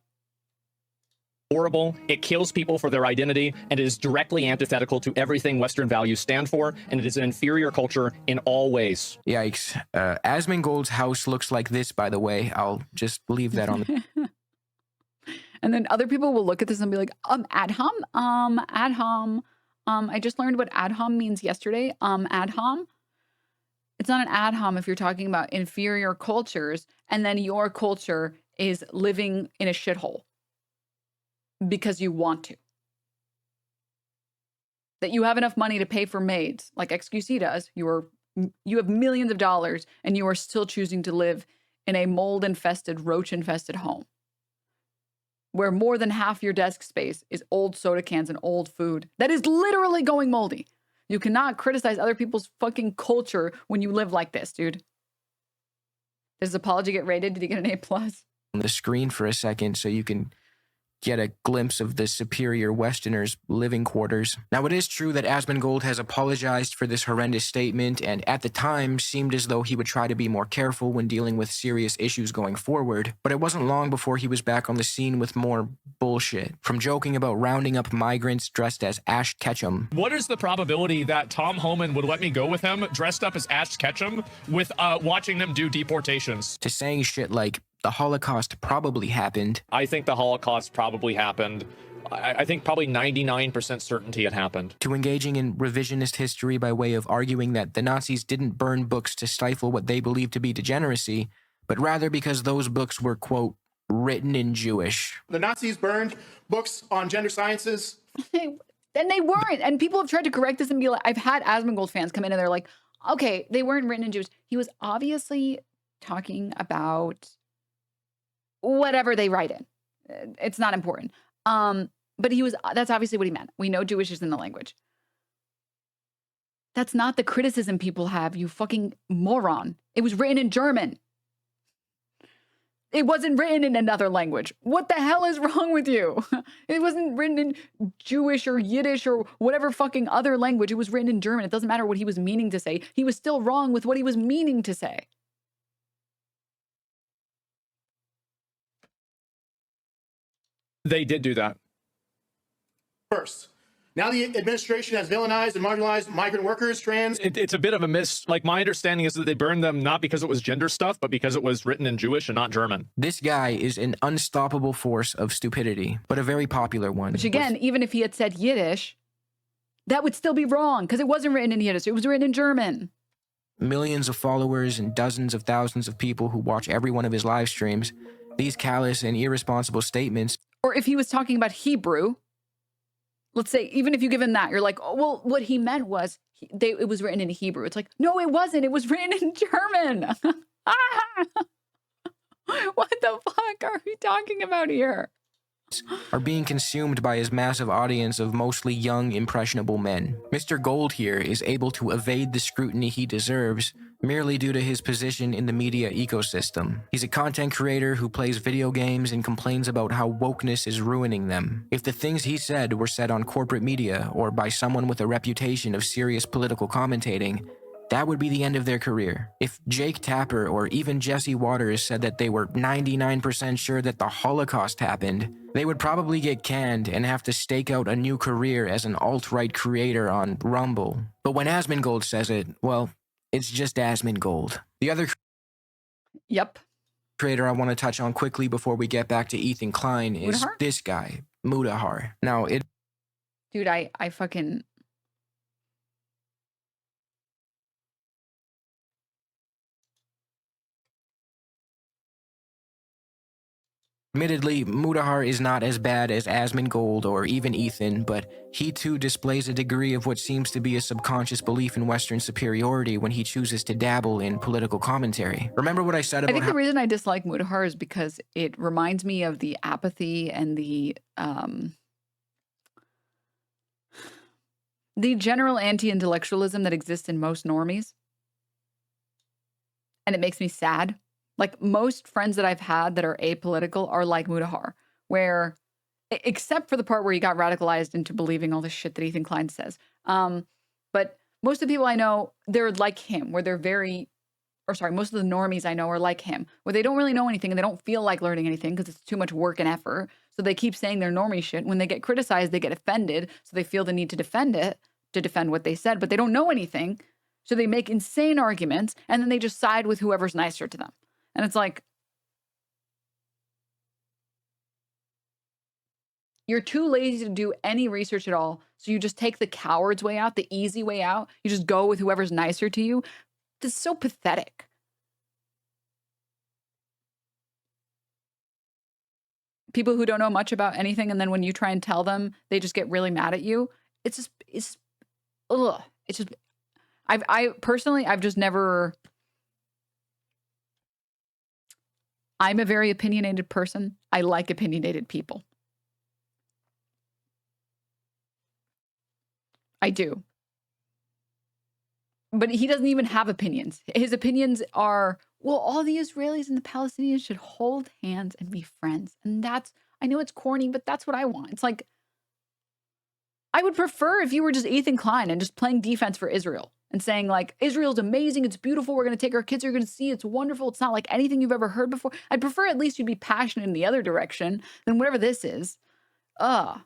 horrible. It kills people for their identity, and it is directly antithetical to everything Western values stand for, and it is an inferior culture in all ways. Yikes. Asmongold's house looks like this, by the way. I'll just leave that on the... And then other people will look at this and be like, adham? Adham. I just learned what adham means yesterday. Adham. It's not an adham if you're talking about inferior cultures, and then your culture is living in a shithole because you want to. That you have enough money to pay for maids, like XQC does. You have millions of dollars, and you are still choosing to live in a mold-infested, roach-infested home, where more than half your desk space is old soda cans and old food that is literally going moldy. You cannot criticize other people's fucking culture when you live like this, dude. Does his apology get rated? Did he get an A+? On the screen for a second so you can get a glimpse of the superior Westerners' living quarters. Now, it is true that Asmongold has apologized for this horrendous statement, and at the time seemed as though he would try to be more careful when dealing with serious issues going forward, but it wasn't long before he was back on the scene with more bullshit. From joking about rounding up migrants dressed as Ash Ketchum. What is the probability that Tom Homan would let me go with him dressed up as Ash Ketchum with watching them do deportations? To saying shit like, the Holocaust probably happened. I think the Holocaust probably happened. I think probably 99% certainty it happened. To engaging in revisionist history by way of arguing that the Nazis didn't burn books to stifle what they believed to be degeneracy, but rather because those books were, quote, written in Jewish. The Nazis burned books on gender sciences. And they weren't. And people have tried to correct this and be like, I've had Asmongold fans come in and they're like, okay, they weren't written in Jewish. He was obviously talking about whatever they write in. It's not important. But that's obviously what he meant. We know Jewish is in the language. That's not the criticism people have, you fucking moron. It was written in German. It wasn't written in another language. What the hell is wrong with you? It wasn't written in Jewish or Yiddish or whatever fucking other language. It was written in German. It doesn't matter what he was meaning to say. He was still wrong with what he was meaning to say. They did do that. First. Now the administration has villainized and marginalized migrant workers, trans. It's a bit of a miss. Like, my understanding is that they burned them not because it was gender stuff, but because it was written in Jewish and not German. This guy is an unstoppable force of stupidity, but a very popular one. Which again, even if he had said Yiddish, that would still be wrong because it wasn't written in Yiddish. It was written in German. Millions of followers and dozens of thousands of people who watch every one of his live streams. These callous and irresponsible statements. Or if he was talking about Hebrew, let's say, even if you give him that, you're like, oh, well, what he meant was it was written in Hebrew. It's like, no, it wasn't. It was written in German. What the fuck are we talking about here? Are being consumed by his massive audience of mostly young, impressionable men. Mr. Gold here is able to evade the scrutiny he deserves merely due to his position in the media ecosystem. He's a content creator who plays video games and complains about how wokeness is ruining them. If the things he said were said on corporate media or by someone with a reputation of serious political commentating, that would be the end of their career. If Jake Tapper or even Jesse Waters said that they were 99% sure that the Holocaust happened, they would probably get canned and have to stake out a new career as an alt-right creator on Rumble. But when Asmongold says it, well, it's just Asmongold. The other creator I want to touch on quickly before we get back to Ethan Klein is this guy, Mudahar. Now, Dude, I fucking... Admittedly, Mudahar is not as bad as Asmongold or even Ethan, but he too displays a degree of what seems to be a subconscious belief in Western superiority when he chooses to dabble in political commentary. Remember what I said about I think the reason I dislike Mudahar is because it reminds me of the apathy and the general anti-intellectualism that exists in most normies. And it makes me sad. Like, most friends that I've had that are apolitical are like Mudahar, where, except for the part where he got radicalized into believing all the shit that Ethan Klein says. But most of the people I know, they're like him, where they're most of the normies I know are like him, where they don't really know anything and they don't feel like learning anything because it's too much work and effort. So they keep saying their normie shit. When they get criticized, they get offended. So they feel the need to defend it, to defend what they said, but they don't know anything. So they make insane arguments and then they just side with whoever's nicer to them. And it's like, you're too lazy to do any research at all. So you just take the coward's way out, the easy way out. You just go with whoever's nicer to you. This is so pathetic. People who don't know much about anything, and then when you try and tell them, they just get really mad at you. It's just, ugh. It's just, I personally, I've just never... I'm a very opinionated person. I like opinionated people. I do. But he doesn't even have opinions. His opinions are, well, all the Israelis and the Palestinians should hold hands and be friends. And that's, I know it's corny, but that's what I want. It's like, I would prefer if you were just Ethan Klein and just playing defense for Israel and saying, like, Israel's amazing, it's beautiful, we're going to take our kids, you're going to see, it's wonderful, it's not like anything you've ever heard before. I'd prefer at least you'd be passionate in the other direction than whatever this is. Ugh.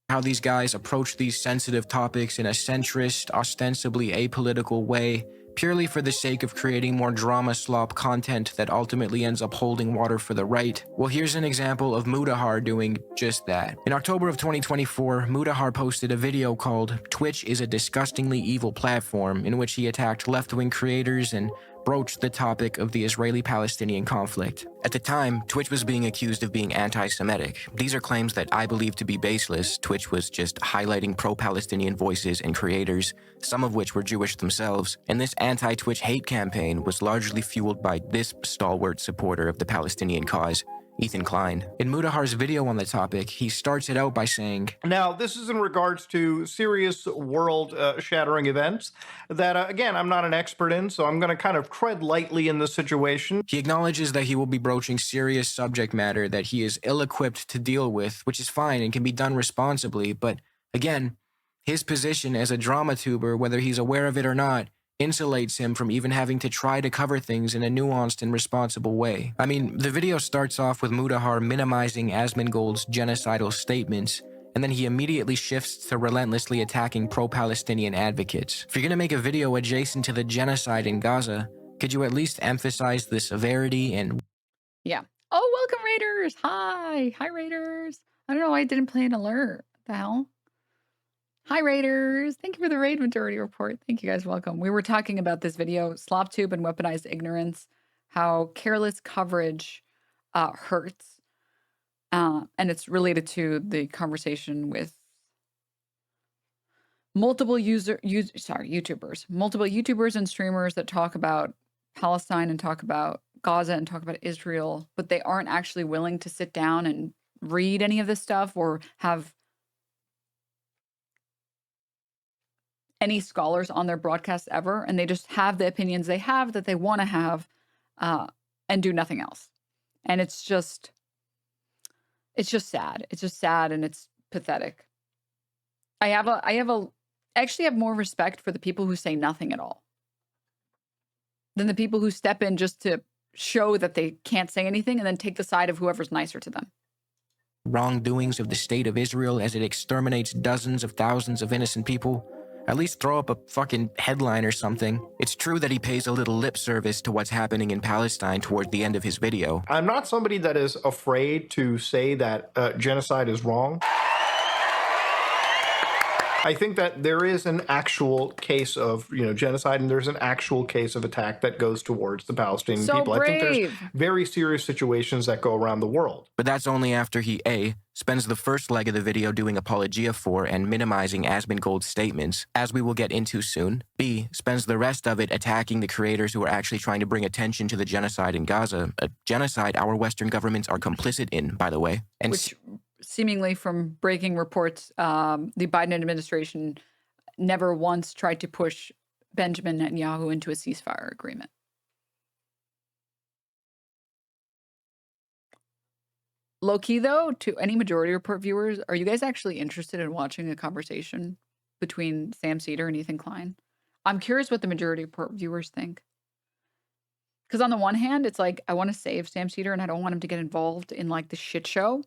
How these guys approach these sensitive topics in a centrist, ostensibly apolitical way, purely for the sake of creating more drama slop content that ultimately ends up holding water for the right. Well, here's an example of Mudahar doing just that. In October of 2024, Mudahar posted a video called "Twitch is a Disgustingly Evil Platform," in which he attacked left-wing creators and broached the topic of the Israeli-Palestinian conflict. At the time, Twitch was being accused of being anti-Semitic. These are claims that I believe to be baseless. Twitch was just highlighting pro-Palestinian voices and creators, some of which were Jewish themselves, and this anti-Twitch hate campaign was largely fueled by this stalwart supporter of the Palestinian cause, Ethan Klein. In Mudahar's video on the topic, he starts it out by saying, "Now, this is in regards to serious world-shattering events that, again, I'm not an expert in, so I'm going to kind of tread lightly in this situation." He acknowledges that he will be broaching serious subject matter that he is ill-equipped to deal with, which is fine and can be done responsibly, but, again, his position as a drama tuber, whether he's aware of it or not, insulates him from even having to try to cover things in a nuanced and responsible way. I mean, the video starts off with Mudahar minimizing Asmongold's genocidal statements, and then he immediately shifts to relentlessly attacking pro-Palestinian advocates. If you're gonna make a video adjacent to the genocide in Gaza, could you at least emphasize the severity and... Yeah. Oh, welcome, Raiders. Hi. Hi, Raiders. I don't know why I didn't play an alert. What the hell? Hi, Raiders. Thank you for the raid majority report. Thank you guys. Welcome. We were talking about this video, SlopTube and Weaponized Ignorance, how careless coverage hurts. And it's related to the conversation with multiple YouTubers. Multiple YouTubers and streamers that talk about Palestine and talk about Gaza and talk about Israel, but they aren't actually willing to sit down and read any of this stuff or have any scholars on their broadcasts ever, and they just have the opinions they have that they want to have and do nothing else. And it's just sad. It's just sad and it's pathetic. I actually have more respect for the people who say nothing at all than the people who step in just to show that they can't say anything and then take the side of whoever's nicer to them. wrongdoings of the state of Israel as it exterminates dozens of thousands of innocent people? At least throw up a fucking headline or something. It's true that he pays a little lip service to what's happening in Palestine toward the end of his video. I'm not somebody that is afraid to say that genocide is wrong. I think that there is an actual case of, genocide, and there's an actual case of attack that goes towards the Palestinian So people. I think there's brave. very serious situations that go around the world. But that's only after he A, spends the first leg of the video doing apologia for and minimizing Asmongold's statements, as we will get into soon. B, spends the rest of it attacking the creators who are actually trying to bring attention to the genocide in Gaza, a genocide our Western governments are complicit in, by the way. And Which seemingly from breaking reports, the Biden administration never once tried to push Benjamin Netanyahu into a ceasefire agreement. Low key, though, to any Majority Report viewers, are you guys actually interested in watching a conversation between Sam Cedar and Ethan Klein? I'm curious what the Majority Report viewers think. Because on the one hand, it's like, I want to save Sam Cedar and I don't want him to get involved in like the shit show.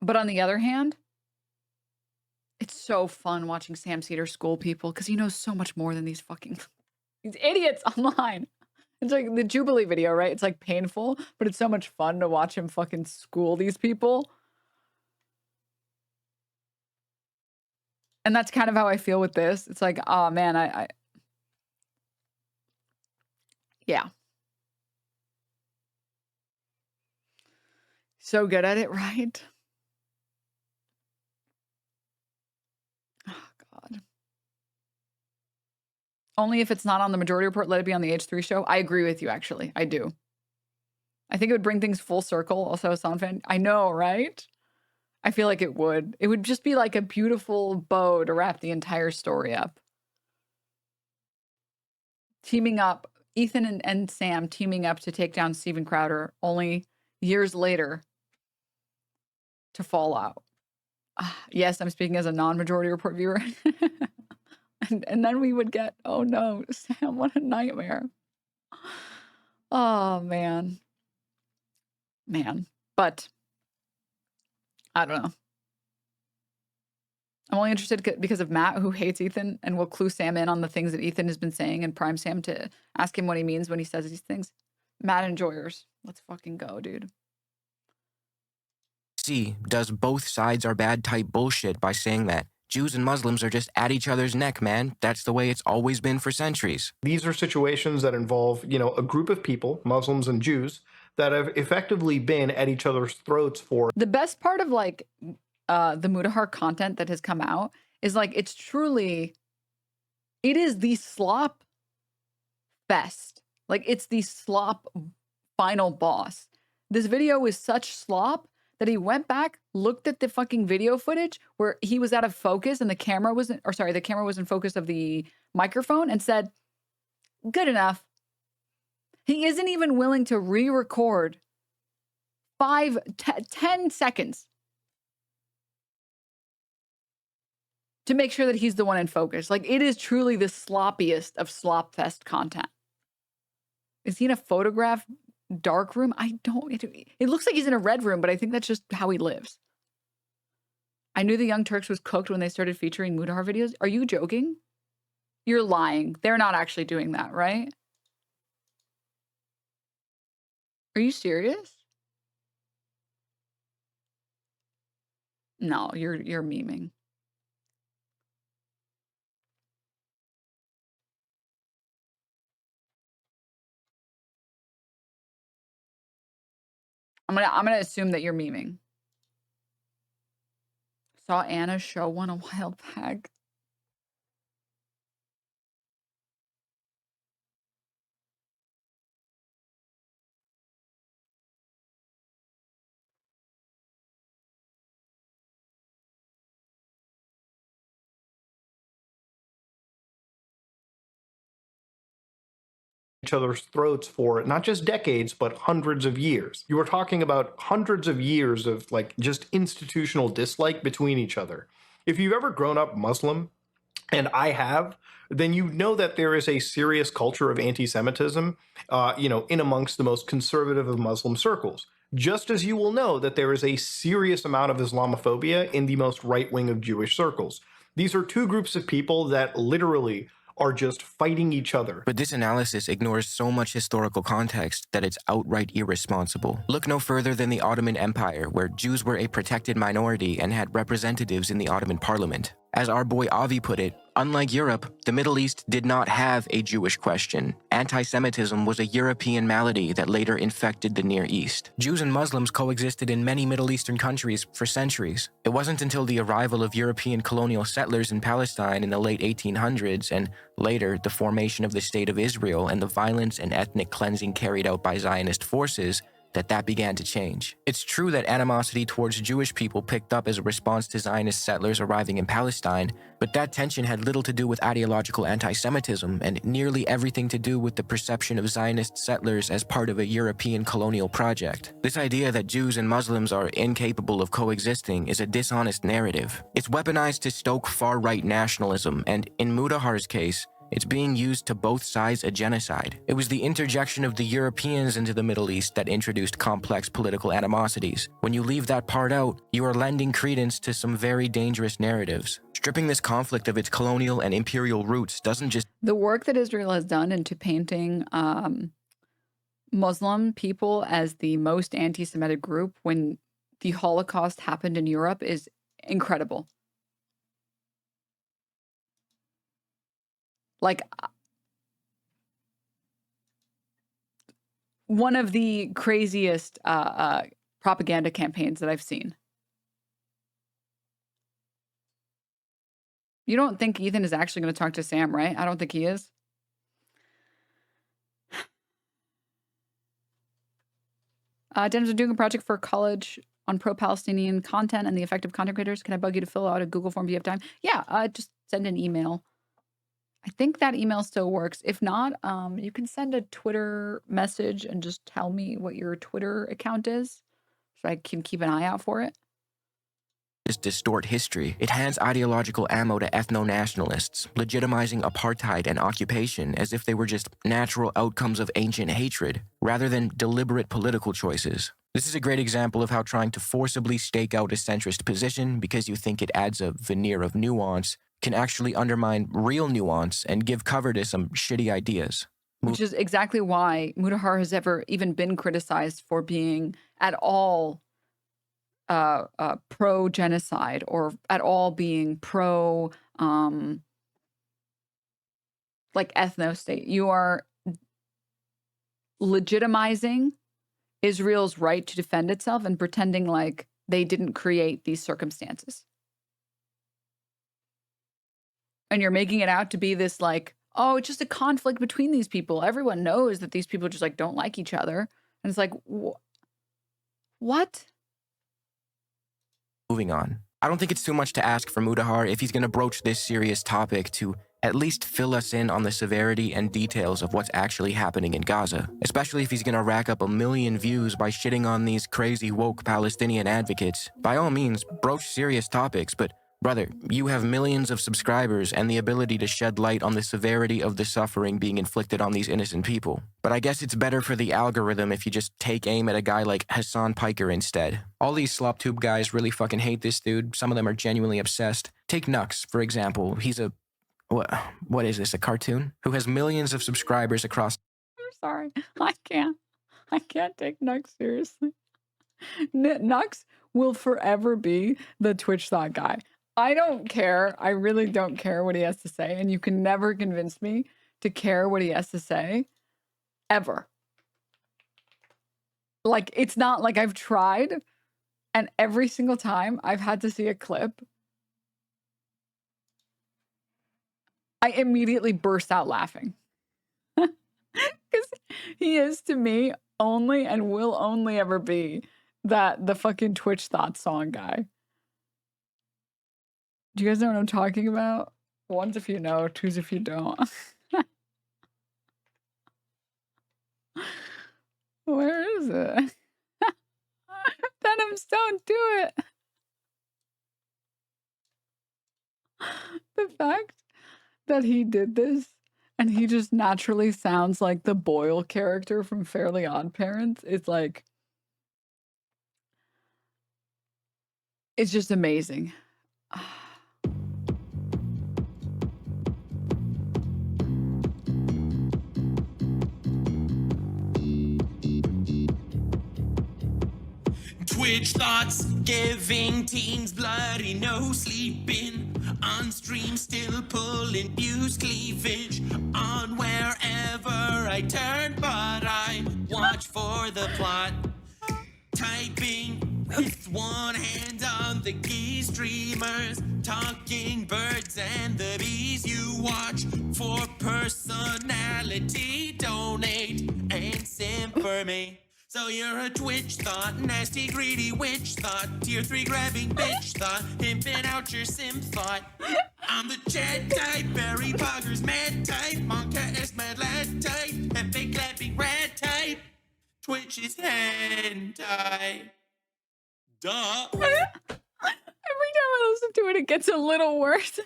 But on the other hand, it's so fun watching Sam Cedar school people because he knows so much more than these idiots online. It's like the Jubilee video, right? It's like painful, but it's so much fun to watch him fucking school these people. And that's kind of how I feel with this. It's like, oh man, yeah. So good at it, right? Only if it's not on the Majority Report, let it be on the H3 show. I agree with you, actually. I do. I think it would bring things full circle. Also, a Son fan. I know, right? I feel like it would. It would just be like a beautiful bow to wrap the entire story up. Teaming up, Ethan and Sam teaming up to take down Steven Crowder only years later to fall out. Yes, I'm speaking as a non-Majority Report viewer. And then we would get, oh no, Sam, what a nightmare. Oh, man. But I don't know. I'm only interested because of Matt, who hates Ethan and will clue Sam in on the things that Ethan has been saying and prime Sam to ask him what he means when he says these things. Matt enjoyers. Let's fucking go, dude. C, does both sides are bad type bullshit by saying that Jews and Muslims are just at each other's neck, man. That's the way it's always been for centuries. These are situations that involve, a group of people, Muslims and Jews, that have effectively been at each other's throats for. The best part of like the Mudahar content that has come out is like, it is the slop fest. Like it's the slop final boss. This video is such slop that he went back, looked at the fucking video footage where he was out of focus and the camera wasn't, the camera was in focus of the microphone and said, good enough. He isn't even willing to re-record 10 seconds to make sure that he's the one in focus. Like it is truly the sloppiest of Slopfest content. Is he in a photograph dark room? It looks like he's in a red room, but I think that's just how he lives. I knew the Young Turks was cooked when they started featuring Mudahar videos. Are you joking? You're lying. They're not actually doing that, right? Are you serious? No, you're memeing. I'm gonna assume that you're memeing. Saw Anna's show one a while back. Each other's throats for not just decades, but hundreds of years. You were talking about hundreds of years of like just institutional dislike between each other. If you've ever grown up Muslim, and I have, then you know that there is a serious culture of anti-Semitism, in amongst the most conservative of Muslim circles. Just as you will know that there is a serious amount of Islamophobia in the most right wing of Jewish circles. These are two groups of people that literally are just fighting each other. But this analysis ignores so much historical context that it's outright irresponsible. Look no further than the Ottoman Empire, where Jews were a protected minority and had representatives in the Ottoman parliament. As our boy Avi put it, unlike Europe, the Middle East did not have a Jewish question. Anti-Semitism was a European malady that later infected the Near East. Jews and Muslims coexisted in many Middle Eastern countries for centuries. It wasn't until the arrival of European colonial settlers in Palestine in the late 1800s and later the formation of the State of Israel and the violence and ethnic cleansing carried out by Zionist forces that began to change. It's true that animosity towards Jewish people picked up as a response to Zionist settlers arriving in Palestine, but that tension had little to do with ideological anti-Semitism and nearly everything to do with the perception of Zionist settlers as part of a European colonial project. This idea that Jews and Muslims are incapable of coexisting is a dishonest narrative. It's weaponized to stoke far-right nationalism, and in Mudahar's case, it's being used to both sides a genocide. It was the interjection of the Europeans into the Middle East that introduced complex political animosities. When you leave that part out, you are lending credence to some very dangerous narratives. Stripping this conflict of its colonial and imperial roots doesn't just... The work that Israel has done into painting Muslim people as the most anti-Semitic group when the Holocaust happened in Europe is incredible. Like, one of the craziest propaganda campaigns that I've seen. You don't think Ethan is actually going to talk to Sam, right? I don't think he is. Denims are doing a project for college on pro-Palestinian content and the effect of content creators. Can I bug you to fill out a Google form? Do you have time? Yeah, just send an email. I think that email still works. If not, you can send a Twitter message and just tell me what your Twitter account is so I can keep an eye out for it. Distort history. It hands ideological ammo to ethno-nationalists, legitimizing apartheid and occupation as if they were just natural outcomes of ancient hatred, rather than deliberate political choices. This is a great example of how trying to forcibly stake out a centrist position because you think it adds a veneer of nuance can actually undermine real nuance and give cover to some shitty ideas. Which is exactly why Mudahar has ever even been criticized for being at all pro-genocide or at all being pro like ethno-state. You are legitimizing Israel's right to defend itself and pretending like they didn't create these circumstances. And you're making it out to be this like, oh, it's just a conflict between these people. Everyone knows that these people just like don't like each other. And it's like, what? Moving on. I don't think it's too much to ask for Mudahar if he's going to broach this serious topic to at least fill us in on the severity and details of what's actually happening in Gaza, especially if he's going to rack up 1 million views by shitting on these crazy woke Palestinian advocates. By all means, broach serious topics, but brother, you have millions of subscribers and the ability to shed light on the severity of the suffering being inflicted on these innocent people. But I guess it's better for the algorithm if you just take aim at a guy like Hassan Piker instead. All these SlopTube guys really fucking hate this dude. Some of them are genuinely obsessed. Take Nux, for example. He's a... What is this, a cartoon? Who has millions of subscribers across... I'm sorry. I can't take Nux seriously. Nux will forever be the Twitch thought guy. I don't care. I really don't care what he has to say. And you can never convince me to care what he has to say. Ever. Like, it's not like I've tried. And every single time I've had to see a clip, I immediately burst out laughing. Because he is, to me, only and will only ever be the fucking Twitch thought song guy. Do you guys know what I'm talking about? One's if you know, two's if you don't. Where is it? Denims, don't do it. The fact that he did this and he just naturally sounds like the Boyle character from Fairly Odd Parents is like, it's just amazing. Twitch thoughts, giving teens bloody no sleeping. On stream still pulling views, cleavage on wherever I turn, but I watch for the plot. Typing with one hand on the keys, streamers talking birds and the bees. You watch for personality, donate and simp for me. So you're a Twitch thought, nasty greedy witch thought, tier 3 grabbing bitch thought, pimping out your simp thought. I'm the chat type, Barry Poggers mad type, Monka S mad lad type, epic clapping rat type. Twitch is hentai. Duh. Every time I listen to it, it gets a little worse.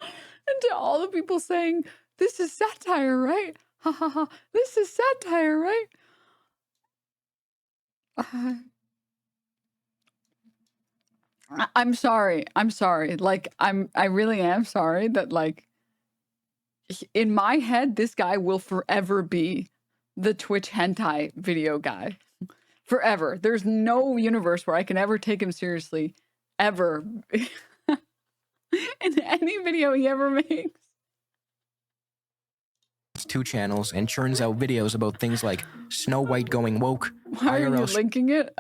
And to all the people saying, this is satire, right? Ha ha ha. This is satire, right? I'm sorry. I'm sorry. Like, I really am sorry that, like, in my head, this guy will forever be the Twitch hentai video guy. Forever. There's no universe where I can ever take him seriously, ever. In any video he ever makes. 2 channels and churns out videos about things like Snow White going woke, Why are you IRL linking it?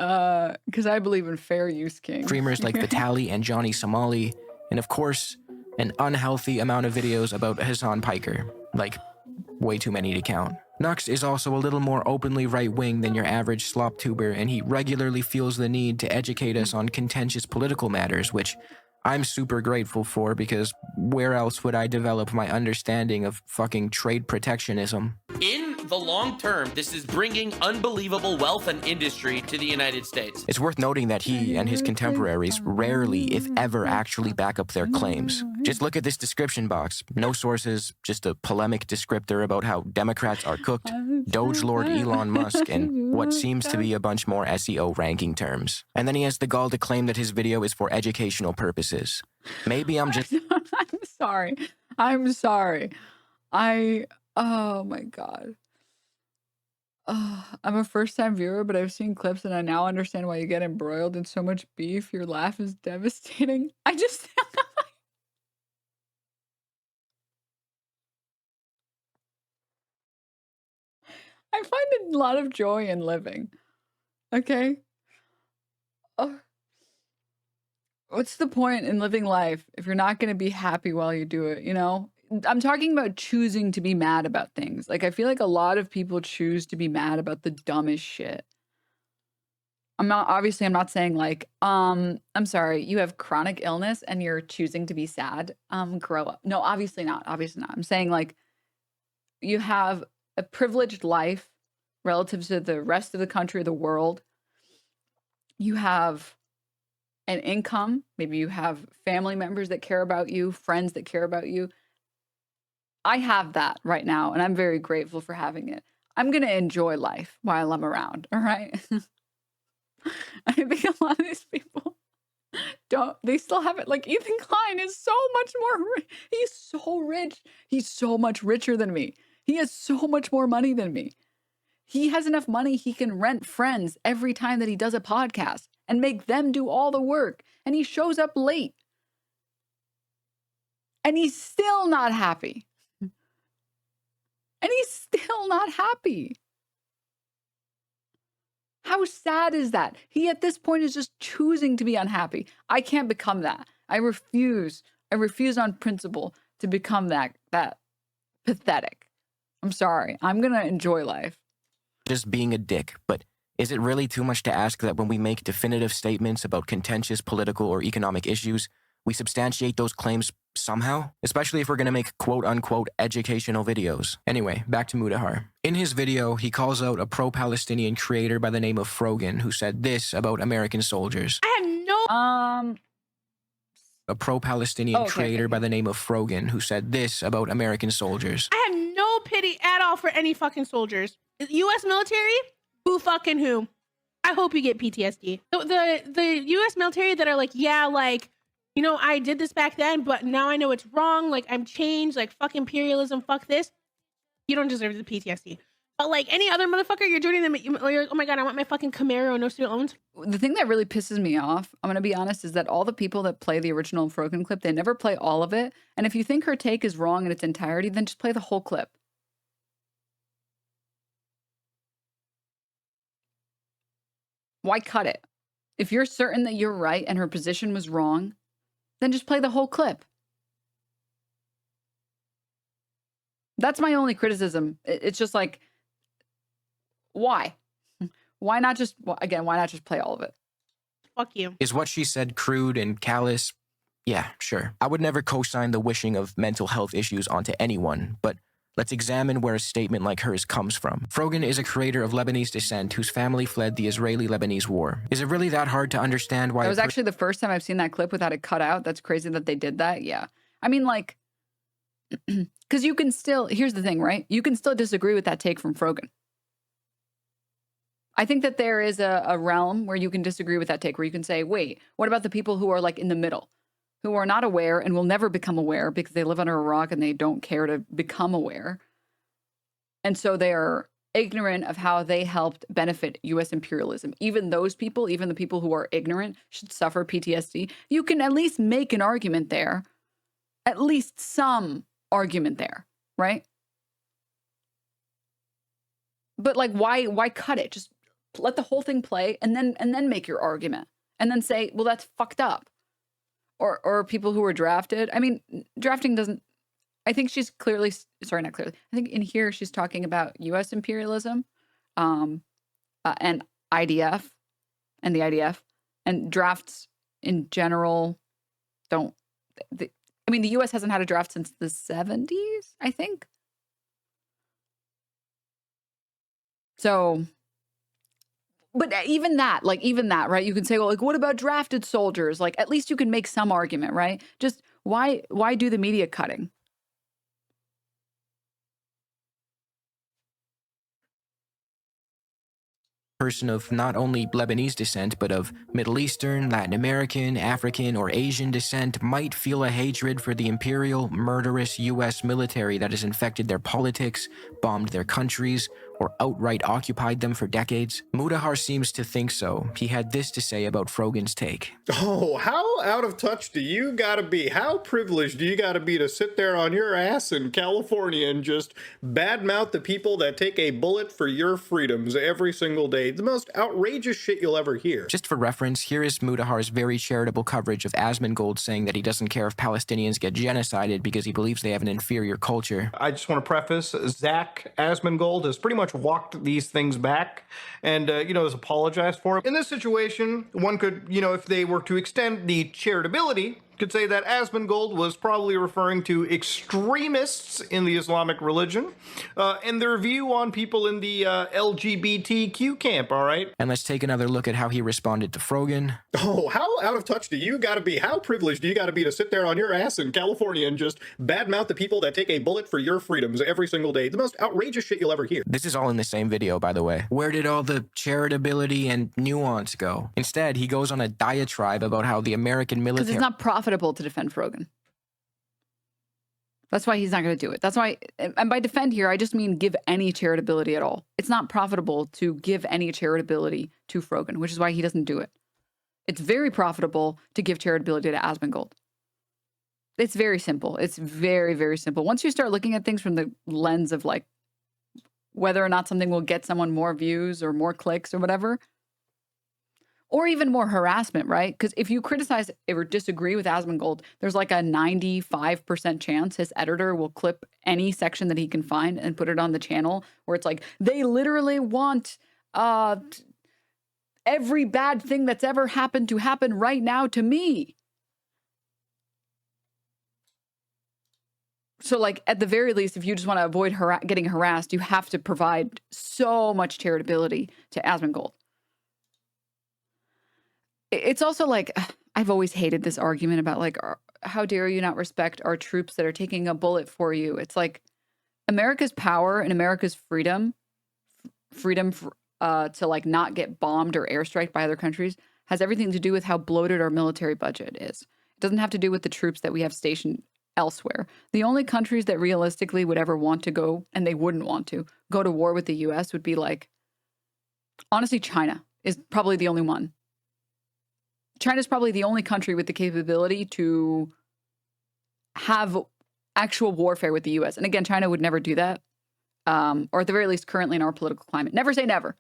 Because I believe in fair use, King. streamers like Vitaly and Johnny Somali, and of course, an unhealthy amount of videos about Hassan Piker. Like, way too many to count. Nux is also a little more openly right-wing than your average SlopTuber, and he regularly feels the need to educate us on contentious political matters, which I'm super grateful for, because where else would I develop my understanding of fucking trade protectionism? In the long term, this is bringing unbelievable wealth and industry to the United States. It's worth noting that he and his contemporaries rarely, if ever, actually back up their claims. Just look at this description box. No sources, just a polemic descriptor about how Democrats are cooked, Doge Lord Elon Musk, and what seems to be a bunch more SEO ranking terms. And then he has the gall to claim that his video is for educational purposes. Maybe I'm just... I'm sorry. I'm sorry. Oh my God. I'm a first-time viewer, but I've seen clips and I now understand why you get embroiled in so much beef. Your laugh is devastating. I just... I find a lot of joy in living. Okay? What's the point in living life if you're not going to be happy while you do it, you know? I'm talking about choosing to be mad about things. Like, I feel like a lot of people choose to be mad about the dumbest shit. I'm not saying like, I'm sorry, you have chronic illness and you're choosing to be sad. Grow up. No, obviously not. Obviously not. I'm saying like, you have a privileged life relative to the rest of the country, the world. You have an income. Maybe you have family members that care about you, friends that care about you. I have that right now, and I'm very grateful for having it. I'm going to enjoy life while I'm around, all right? I think a lot of these people they still have it. Like, Ethan Klein is so much more, he's so rich. He's so much richer than me. He has so much more money than me. He has enough money, he can rent friends every time that he does a podcast and make them do all the work. And he shows up late. And he's still not happy. And he's still not happy. How sad is that? He at this point is just choosing to be unhappy. I can't become that. I refuse. I refuse on principle to become that pathetic. I'm sorry. I'm going to enjoy life. Just being a dick, but is it really too much to ask that when we make definitive statements about contentious political or economic issues, we substantiate those claims somehow? Especially if we're going to make quote-unquote educational videos. Anyway, back to Mudahar. In his video, he calls out a pro-Palestinian creator by the name of Frogan, who said this about American soldiers. I have no... A pro-Palestinian creator by the name of Frogan, who said this about American soldiers. I have no pity at all for any fucking soldiers. U.S. military? Who fucking who? I hope you get PTSD. The U.S. military that are like, yeah, like, you know, I did this back then, but now I know it's wrong. Like, I'm changed. Like, fuck imperialism. Fuck this. You don't deserve the PTSD. But like any other motherfucker, you're joining them. You're like, oh my God, I want my fucking Camaro, no student loans. The thing that really pisses me off, I'm going to be honest, is that all the people that play the original Frogan clip, they never play all of it. And if you think her take is wrong in its entirety, then just play the whole clip. Why cut it? If you're certain that you're right and her position was wrong, then just play the whole clip. That's my only criticism. It's just like, why? Why not just, again, why not just play all of it? Fuck you. Is what she said crude and callous? Yeah, sure. I would never co-sign the wishing of mental health issues onto anyone, but let's examine where a statement like hers comes from. Frogan is a creator of Lebanese descent whose family fled the Israeli-Lebanese war. Is it really that hard to understand why— That was actually the first time I've seen that clip without it cut out. That's crazy that they did that. Yeah. I mean, like, because you can still, here's the thing, right? You can still disagree with that take from Frogan. I think that there is a realm where you can disagree with that take, where you can say, wait, what about the people who are like in the middle, who are not aware and will never become aware because they live under a rock and they don't care to become aware. And so they are ignorant of how they helped benefit U.S. imperialism. Even those people, even the people who are ignorant, should suffer PTSD. You can at least make an argument there, at least some argument there, right? But like, why cut it? Just let the whole thing play and then make your argument and then say, well, that's fucked up. Or people who were drafted. I mean, drafting doesn't, I think she's clearly, sorry, not clearly. I think in here she's talking about U.S. imperialism and IDF and the IDF, and drafts in general don't, I mean, the U.S. hasn't had a draft since the 70s, I think. So, but even that, right? You can say, well, like, what about drafted soldiers? Like, at least you can make some argument, right? Just why do the media cutting? Person of not only Lebanese descent, but of Middle Eastern, Latin American, African, or Asian descent might feel a hatred for the imperial, murderous U.S. military that has infected their politics, bombed their countries, or outright occupied them for decades. Mudahar seems to think so. He had this to say about Frogan's take. Oh, how out of touch do you gotta be? How privileged do you gotta be to sit there on your ass in California and just badmouth the people that take a bullet for your freedoms every single day? The most outrageous shit you'll ever hear. Just for reference, here is Mudahar's very charitable coverage of Asmongold saying that he doesn't care if Palestinians get genocided because he believes they have an inferior culture. I just want to preface, Zach Asmongold has pretty much walked these things back and, has apologized for it. In this situation, one could, if they were to extend the charitability, could say that Asmongold was probably referring to extremists in the Islamic religion and their view on people in the LGBTQ camp, all right? And let's take another look at how he responded to Frogan. Oh, how out of touch do you gotta be? How privileged do you gotta be to sit there on your ass in California and just badmouth the people that take a bullet for your freedoms every single day? The most outrageous shit you'll ever hear. This is all in the same video, by the way. Where did all the charitability and nuance go? Instead, he goes on a diatribe about how the American military— Because it's not profitable to defend Frogan. That's why he's not going to do it. That's why, and by defend here, I just mean give any charitability at all. It's not profitable to give any charitability to Frogan, which is why he doesn't do it. It's very profitable to give charitability to Asmongold. It's very simple. It's very, very simple. Once you start looking at things from the lens of like whether or not something will get someone more views or more clicks or whatever, or even more harassment, right? Because if you criticize or disagree with Asmongold, there's like a 95% chance his editor will clip any section that he can find and put it on the channel where it's like, they literally want every bad thing that's ever happened to happen right now to me. So like at the very least, if you just want to avoid getting harassed, you have to provide so much charitability to Asmongold. It's also like, I've always hated this argument about like, how dare you not respect our troops that are taking a bullet for you? It's like America's power and America's freedom to like not get bombed or airstriked by other countries has everything to do with how bloated our military budget is. It doesn't have to do with the troops that we have stationed elsewhere. The only countries that realistically would ever want to go, and they wouldn't want to, go to war with the US would be like, honestly, China is probably the only one. China's probably the only country with the capability to have actual warfare with the US. And again, China would never do that. Or at the very least, currently in our political climate. Never say never.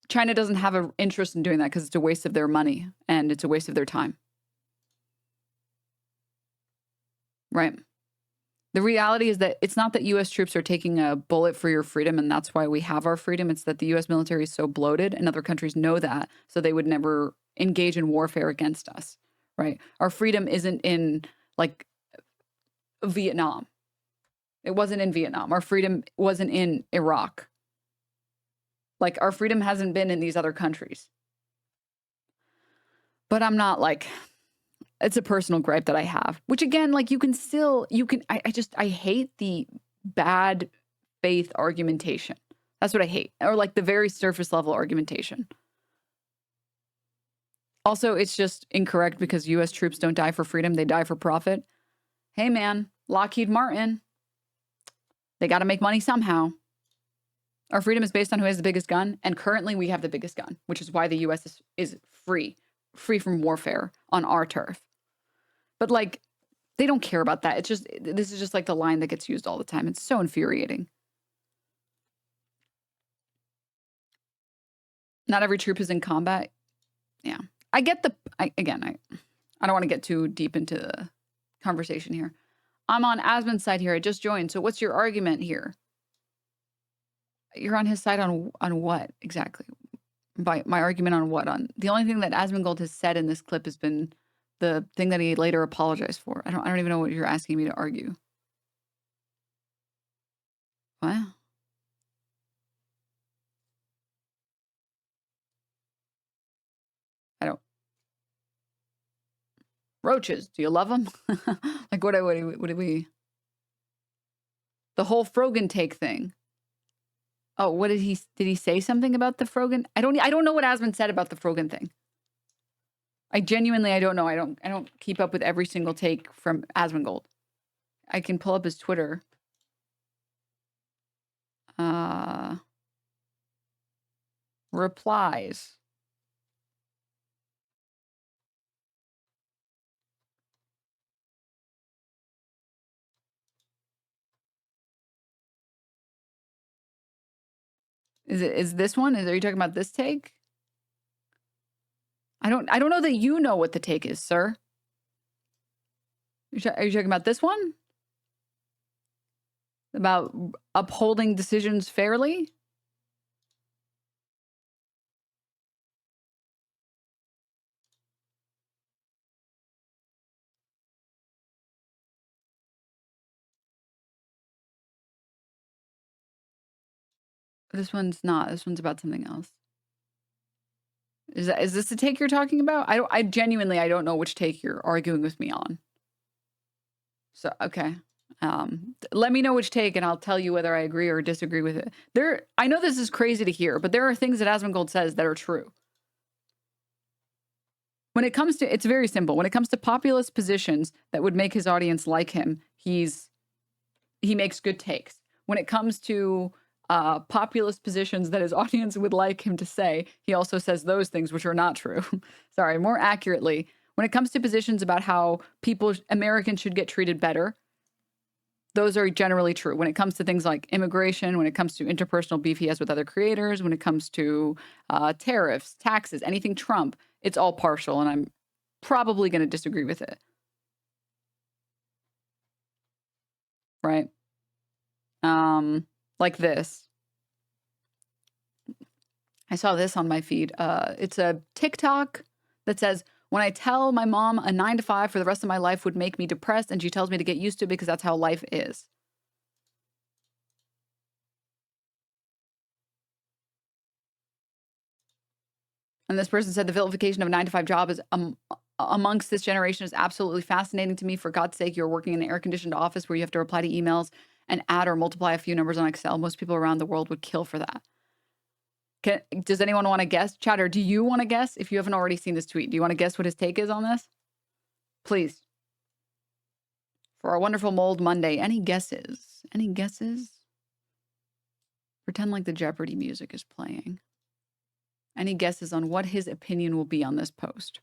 China doesn't have an interest in doing that because it's a waste of their money and it's a waste of their time. Right. The reality is that it's not that U.S. troops are taking a bullet for your freedom and that's why we have our freedom. It's that the U.S. military is so bloated and other countries know that, so they would never engage in warfare against us, right? Our freedom isn't in, like, Vietnam. It wasn't in Vietnam. Our freedom wasn't in Iraq. Like, our freedom hasn't been in these other countries. But I'm not, like... It's a personal gripe that I have, which again, like I hate the bad faith argumentation. That's what I hate. Or like the very surface level argumentation. Also, it's just incorrect because US troops don't die for freedom. They die for profit. Hey man, Lockheed Martin, they got to make money somehow. Our freedom is based on who has the biggest gun. And currently we have the biggest gun, which is why the US is free from warfare on our turf. But, like, they don't care about that. It's just, this is just, like, the line that gets used all the time. It's so infuriating. Not every troop is in combat. Yeah. I get I don't want to get too deep into the conversation here. I'm on Asmon's side here. I just joined. So what's your argument here? You're on his side on what exactly? By my argument on what? On the only thing that Asmongold has said in this clip has been the thing that he later apologized for. I don't even know what you're asking me to argue. What? I don't. Roaches, do you love them? Like what did we? The whole Frogan take thing. Oh, what did he say something about the Frogan? I don't know what Asmon said about the Frogan thing. I genuinely, I don't know. I don't keep up with every single take from Asmongold. I can pull up his Twitter. Replies. Is this one? Are you talking about this take? I don't know that you know what the take is, sir. Are you talking about this one? About upholding decisions fairly? This one's not. This one's about something else. Is this the take you're talking about? I genuinely don't know which take you're arguing with me on. So okay. Let me know which take and I'll tell you whether I agree or disagree with it. I know this is crazy to hear, but there are things that Asmongold says that are true. When it comes to, it's very simple. When it comes to populist positions that would make his audience like him, he makes good takes. When it comes to populist positions that his audience would like him to say, he also says those things which are not true. Sorry, more accurately, when it comes to positions about how Americans should get treated better, those are generally true. When it comes to things like immigration, when it comes to interpersonal beef he has with other creators, when it comes to tariffs, taxes, anything Trump, it's all partial, and I'm probably going to disagree with it. Right? Like this. I saw this on my feed. It's a TikTok that says, when I tell my mom a 9 to 5 for the rest of my life would make me depressed, and she tells me to get used to it because that's how life is. And this person said the vilification of a 9 to 5 job is amongst this generation is absolutely fascinating to me. For God's sake, you're working in an air-conditioned office where you have to reply to emails and add or multiply a few numbers on Excel. Most people around the world would kill for that. Does anyone want to guess? Chatter, do you want to guess? If you haven't already seen this tweet, do you want to guess what his take is on this? Please. For our wonderful Mold Monday, any guesses? Any guesses? Pretend like the Jeopardy music is playing. Any guesses on what his opinion will be on this post?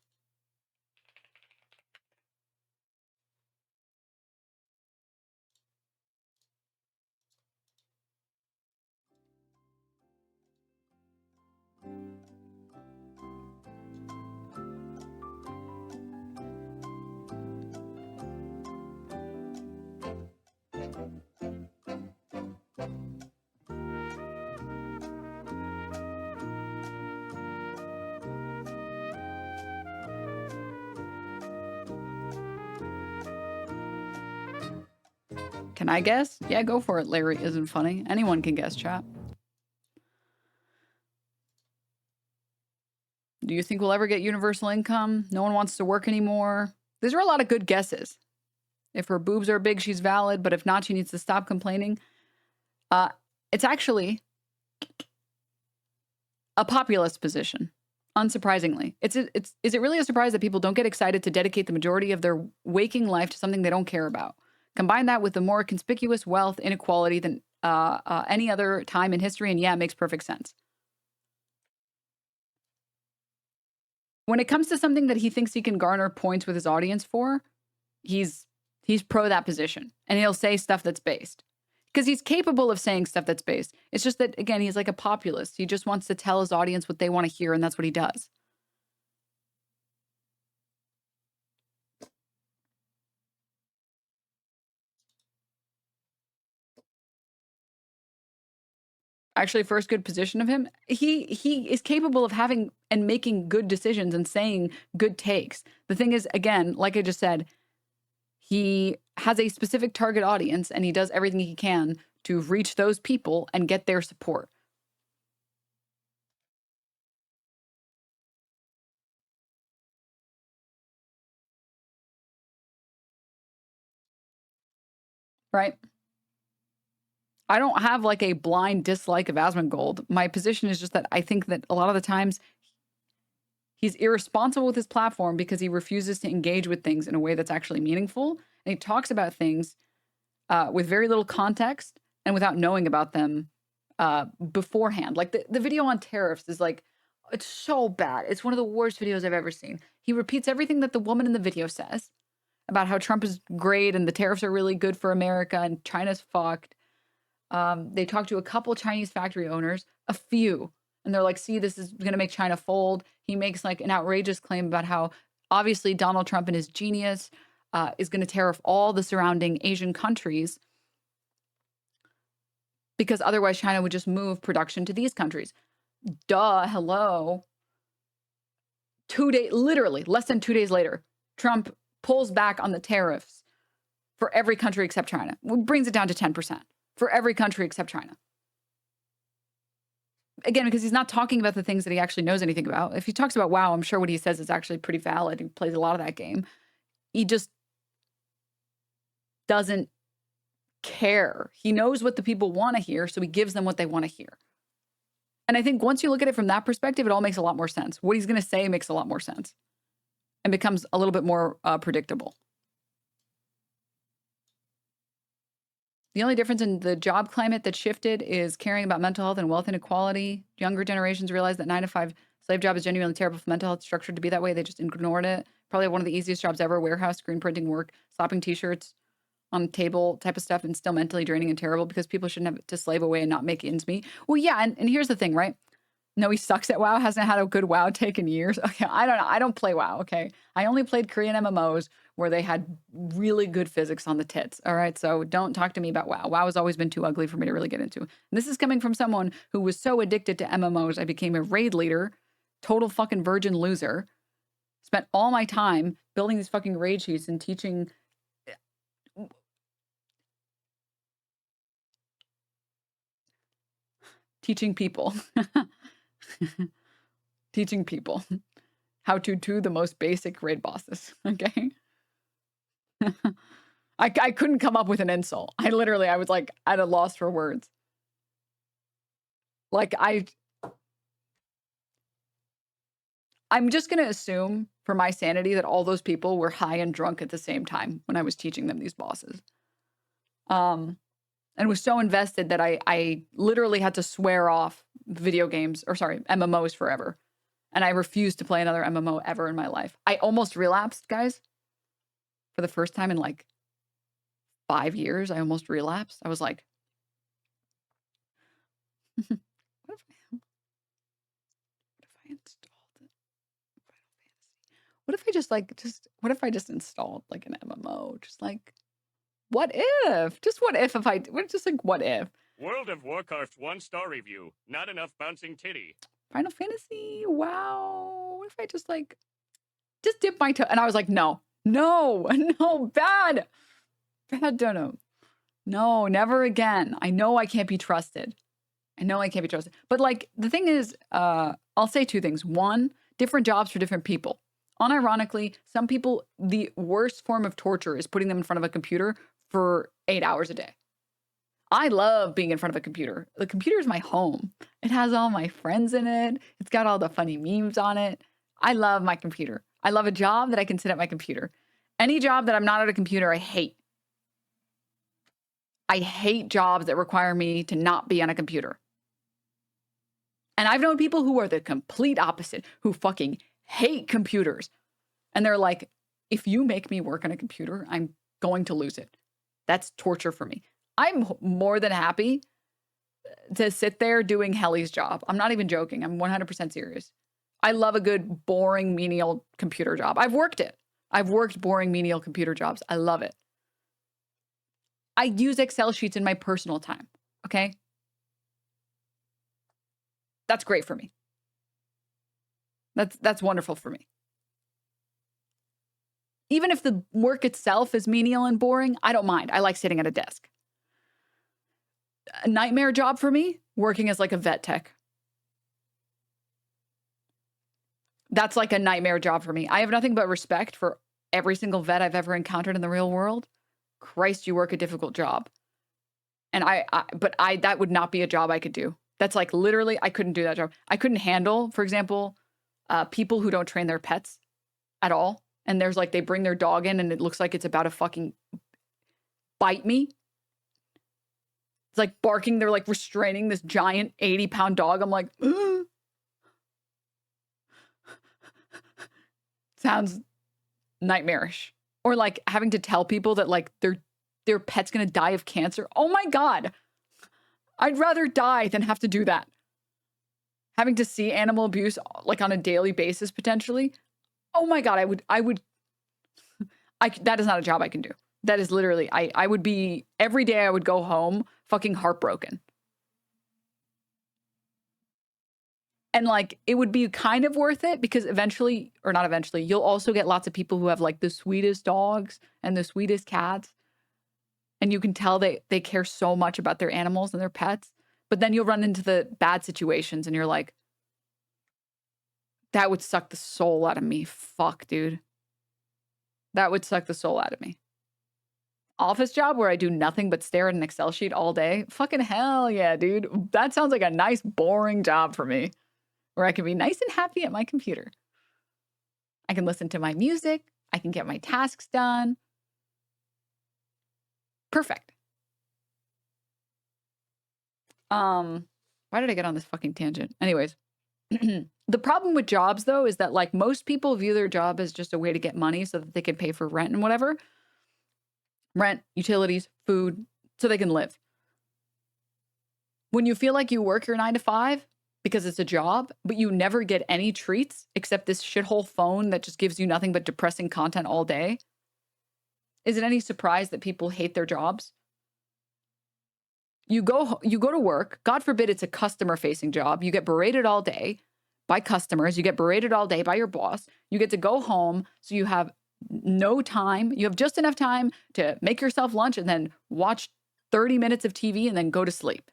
Can I guess? Yeah, go for it, Larry. Isn't funny. Anyone can guess, chat. Do you think we'll ever get universal income? No one wants to work anymore. These are a lot of good guesses. If her boobs are big, she's valid, but if not, she needs to stop complaining. It's actually a populist position, unsurprisingly. Is it really a surprise that people don't get excited to dedicate the majority of their waking life to something they don't care about? Combine that with the more conspicuous wealth inequality than any other time in history, and yeah, it makes perfect sense. When it comes to something that he thinks he can garner points with his audience for, he's pro that position, and he'll say stuff that's based. Because he's capable of saying stuff that's based. It's just that, again, he's like a populist. He just wants to tell his audience what they want to hear, and that's what he does. Actually, first good position of him, he is capable of having and making good decisions and saying good takes. The thing is, again, like I just said, he has a specific target audience and he does everything he can to reach those people and get their support. Right? I don't have like a blind dislike of Asmongold. My position is just that I think that a lot of the times he's irresponsible with his platform because he refuses to engage with things in a way that's actually meaningful. And he talks about things with very little context and without knowing about them beforehand. Like the video on tariffs is like, it's so bad. It's one of the worst videos I've ever seen. He repeats everything that the woman in the video says about how Trump is great and the tariffs are really good for America and China's fucked. They talked to a couple Chinese factory owners, a few, and they're like, see, this is going to make China fold. He makes like an outrageous claim about how obviously Donald Trump and his genius is going to tariff all the surrounding Asian countries because otherwise China would just move production to these countries. Duh, hello. Literally less than 2 days later, Trump pulls back on the tariffs for every country except China. Brings it down to 10%. For every country except China. Again, because he's not talking about the things that he actually knows anything about. If he talks about WoW, I'm sure what he says is actually pretty valid. He plays a lot of that game. He just doesn't care. He knows what the people want to hear, so he gives them what they want to hear. And I think once you look at it from that perspective, it all makes a lot more sense. What he's going to say makes a lot more sense and becomes a little bit more predictable. The only difference in the job climate that shifted is caring about mental health and wealth inequality. Younger generations realize that 9-to-5 slave job is genuinely terrible for mental health, structured to be that way. They just ignored it. Probably one of the easiest jobs ever, warehouse, screen printing work, slapping t-shirts on the table type of stuff, and still mentally draining and terrible because people shouldn't have to slave away and not make ends meet. Well, yeah, and here's the thing, right? No, he sucks at WoW, hasn't had a good WoW take in years. Okay, I don't know. I don't play WoW, okay? I only played Korean MMOs where they had really good physics on the tits, all right? So don't talk to me about WoW. WoW has always been too ugly for me to really get into. And this is coming from someone who was so addicted to MMOs, I became a raid leader, total fucking virgin loser, spent all my time building these fucking raid sheets and teaching people teaching people how to do the most basic raid bosses, okay? I couldn't come up with an insult. I was like at a loss for words. Like I'm just going to assume for my sanity that all those people were high and drunk at the same time when I was teaching them these bosses. And was so invested that I literally had to swear off video games, or sorry, MMOs forever. And I refused to play another MMO ever in my life. I almost relapsed, guys. For the first time in like 5 years, I almost relapsed. I was like, what if I installed it? What if I what if I just installed like an MMO? Just like, what if? Just what if just like, what if? World of Warcraft 1-star review. Not enough bouncing titty. Final Fantasy, wow. What if I just like, just dip my toe? And I was like, no, bad Denim. No, never again. I know I can't be trusted. But like, the thing is, I'll say two things. One, different jobs for different people. Unironically, some people, the worst form of torture is putting them in front of a computer for 8 hours a day. I love being in front of a computer. The computer is my home. It has all my friends in it. It's got all the funny memes on it. I love my computer. I love a job that I can sit at my computer. Any job that I'm not at a computer, I hate. I hate jobs that require me to not be on a computer. And I've known people who are the complete opposite, who fucking hate computers. And they're like, if you make me work on a computer, I'm going to lose it. That's torture for me. I'm more than happy to sit there doing Helly's job. I'm not even joking. I'm 100% serious. I love a good, boring, menial computer job. I've worked it. I've worked boring, menial computer jobs. I love it. I use Excel sheets in my personal time, okay? That's great for me. That's wonderful for me. Even if the work itself is menial and boring, I don't mind. I like sitting at a desk. A nightmare job for me, working as like a vet tech. That's like a nightmare job for me. I have nothing but respect for every single vet I've ever encountered in the real world. Christ, you work a difficult job. And that would not be a job I could do. That's like literally, I couldn't do that job. I couldn't handle, for example, people who don't train their pets at all. And there's like, they bring their dog in and it looks like it's about to fucking bite me. It's like barking. They're like restraining this giant 80-pound dog. I'm like, ugh. Sounds nightmarish. Or like having to tell people that like their pet's gonna die of cancer. Oh my God. I'd rather die than have to do that. Having to see animal abuse like on a daily basis potentially. Oh my God, that is not a job I can do. That is literally, I would be, every day I would go home fucking heartbroken. And like, it would be kind of worth it because eventually, or not eventually, you'll also get lots of people who have like the sweetest dogs and the sweetest cats. And you can tell they care so much about their animals and their pets. But then you'll run into the bad situations and you're like, that would suck the soul out of me. Fuck, dude. That would suck the soul out of me. Office job where I do nothing but stare at an Excel sheet all day? Fucking hell yeah, dude. That sounds like a nice, boring job for me. Where I can be nice and happy at my computer. I can listen to my music. I can get my tasks done. Perfect. Why did I get on this fucking tangent? Anyways. The problem with jobs, though, is that like most people view their job as just a way to get money so that they can pay for rent and whatever. Rent, utilities, food, so they can live. When you feel like you work your 9 to 5 because it's a job, but you never get any treats except this shithole phone that just gives you nothing but depressing content all day, is it any surprise that people hate their jobs? You go to work, God forbid it's a customer-facing job, you get berated all day by customers, you get berated all day by your boss, you get to go home, so you have no time, you have just enough time to make yourself lunch and then watch 30 minutes of TV and then go to sleep.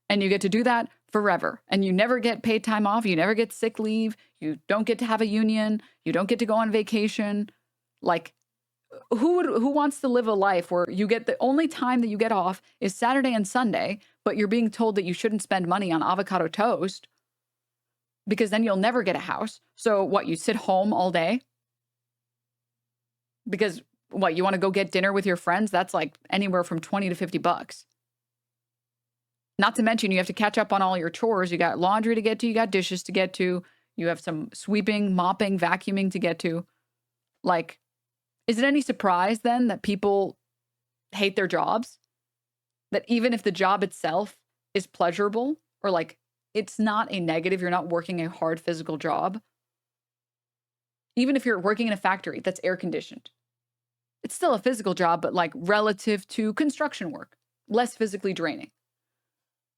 And you get to do that forever. And you never get paid time off, you never get sick leave, you don't get to have a union, you don't get to go on vacation. Like, who wants to live a life where you get the only time that you get off is Saturday and Sunday, but you're being told that you shouldn't spend money on avocado toast because then you'll never get a house. So what, you sit home all day? Because what, you want to go get dinner with your friends? That's like anywhere from 20 to 50 bucks. Not to mention you have to catch up on all your chores. You got laundry to get to, you got dishes to get to, you have some sweeping, mopping, vacuuming to get to. Like, is it any surprise then that people hate their jobs? That even if the job itself is pleasurable, or like it's not a negative, you're not working a hard physical job. Even if you're working in a factory that's air conditioned, it's still a physical job, but like relative to construction work, less physically draining.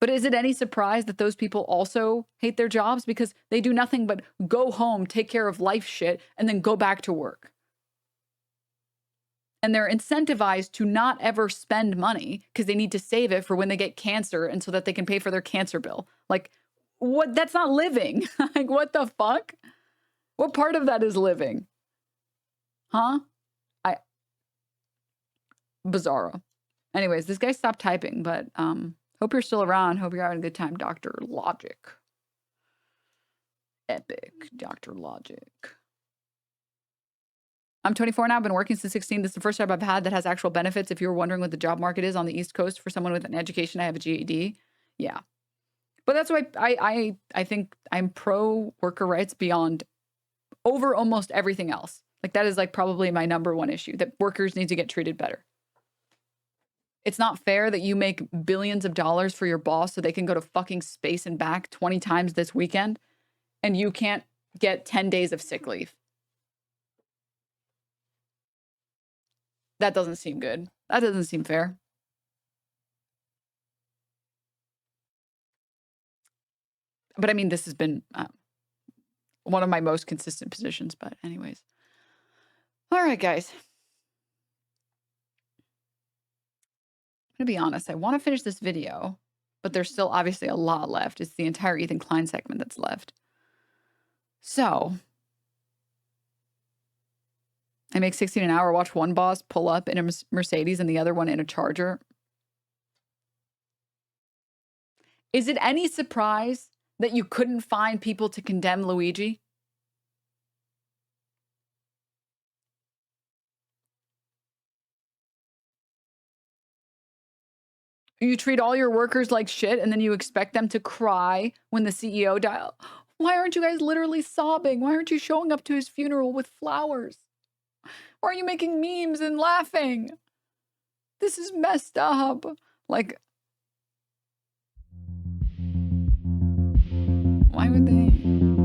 But is it any surprise that those people also hate their jobs? Because they do nothing but go home, take care of life shit, and then go back to work. And they're incentivized to not ever spend money because they need to save it for when they get cancer and so that they can pay for their cancer bill. Like, what? That's not living. Like, what the fuck? What part of that is living? Huh? Bizarro. Anyways, this guy stopped typing, but hope you're still around. Hope you're having a good time, Dr. Logic. Epic, Dr. Logic. I'm 24 now. I've been working since 16. This is the first job I've had that has actual benefits. If you were wondering what the job market is on the East Coast for someone with an education, I have a GED. Yeah. But that's why I think I'm pro worker rights beyond over almost everything else. Like, that is like probably my #1 issue, that workers need to get treated better. It's not fair that you make billions of dollars for your boss so they can go to fucking space and back 20 times this weekend and you can't get 10 days of sick leave. That doesn't seem good. That doesn't seem fair. But I mean, this has been one of my most consistent positions. But anyways. All right, guys. I'm going to be honest. I want to finish this video, but there's still obviously a lot left. It's the entire Ethan Klein segment that's left. So I make $16 an hour, watch one boss pull up in a Mercedes and the other one in a Charger. Is it any surprise that you couldn't find people to condemn Luigi? You treat all your workers like shit and then you expect them to cry when the CEO dies. Why aren't you guys literally sobbing? Why aren't you showing up to his funeral with flowers? Why are you making memes and laughing? This is messed up. Like, why would they?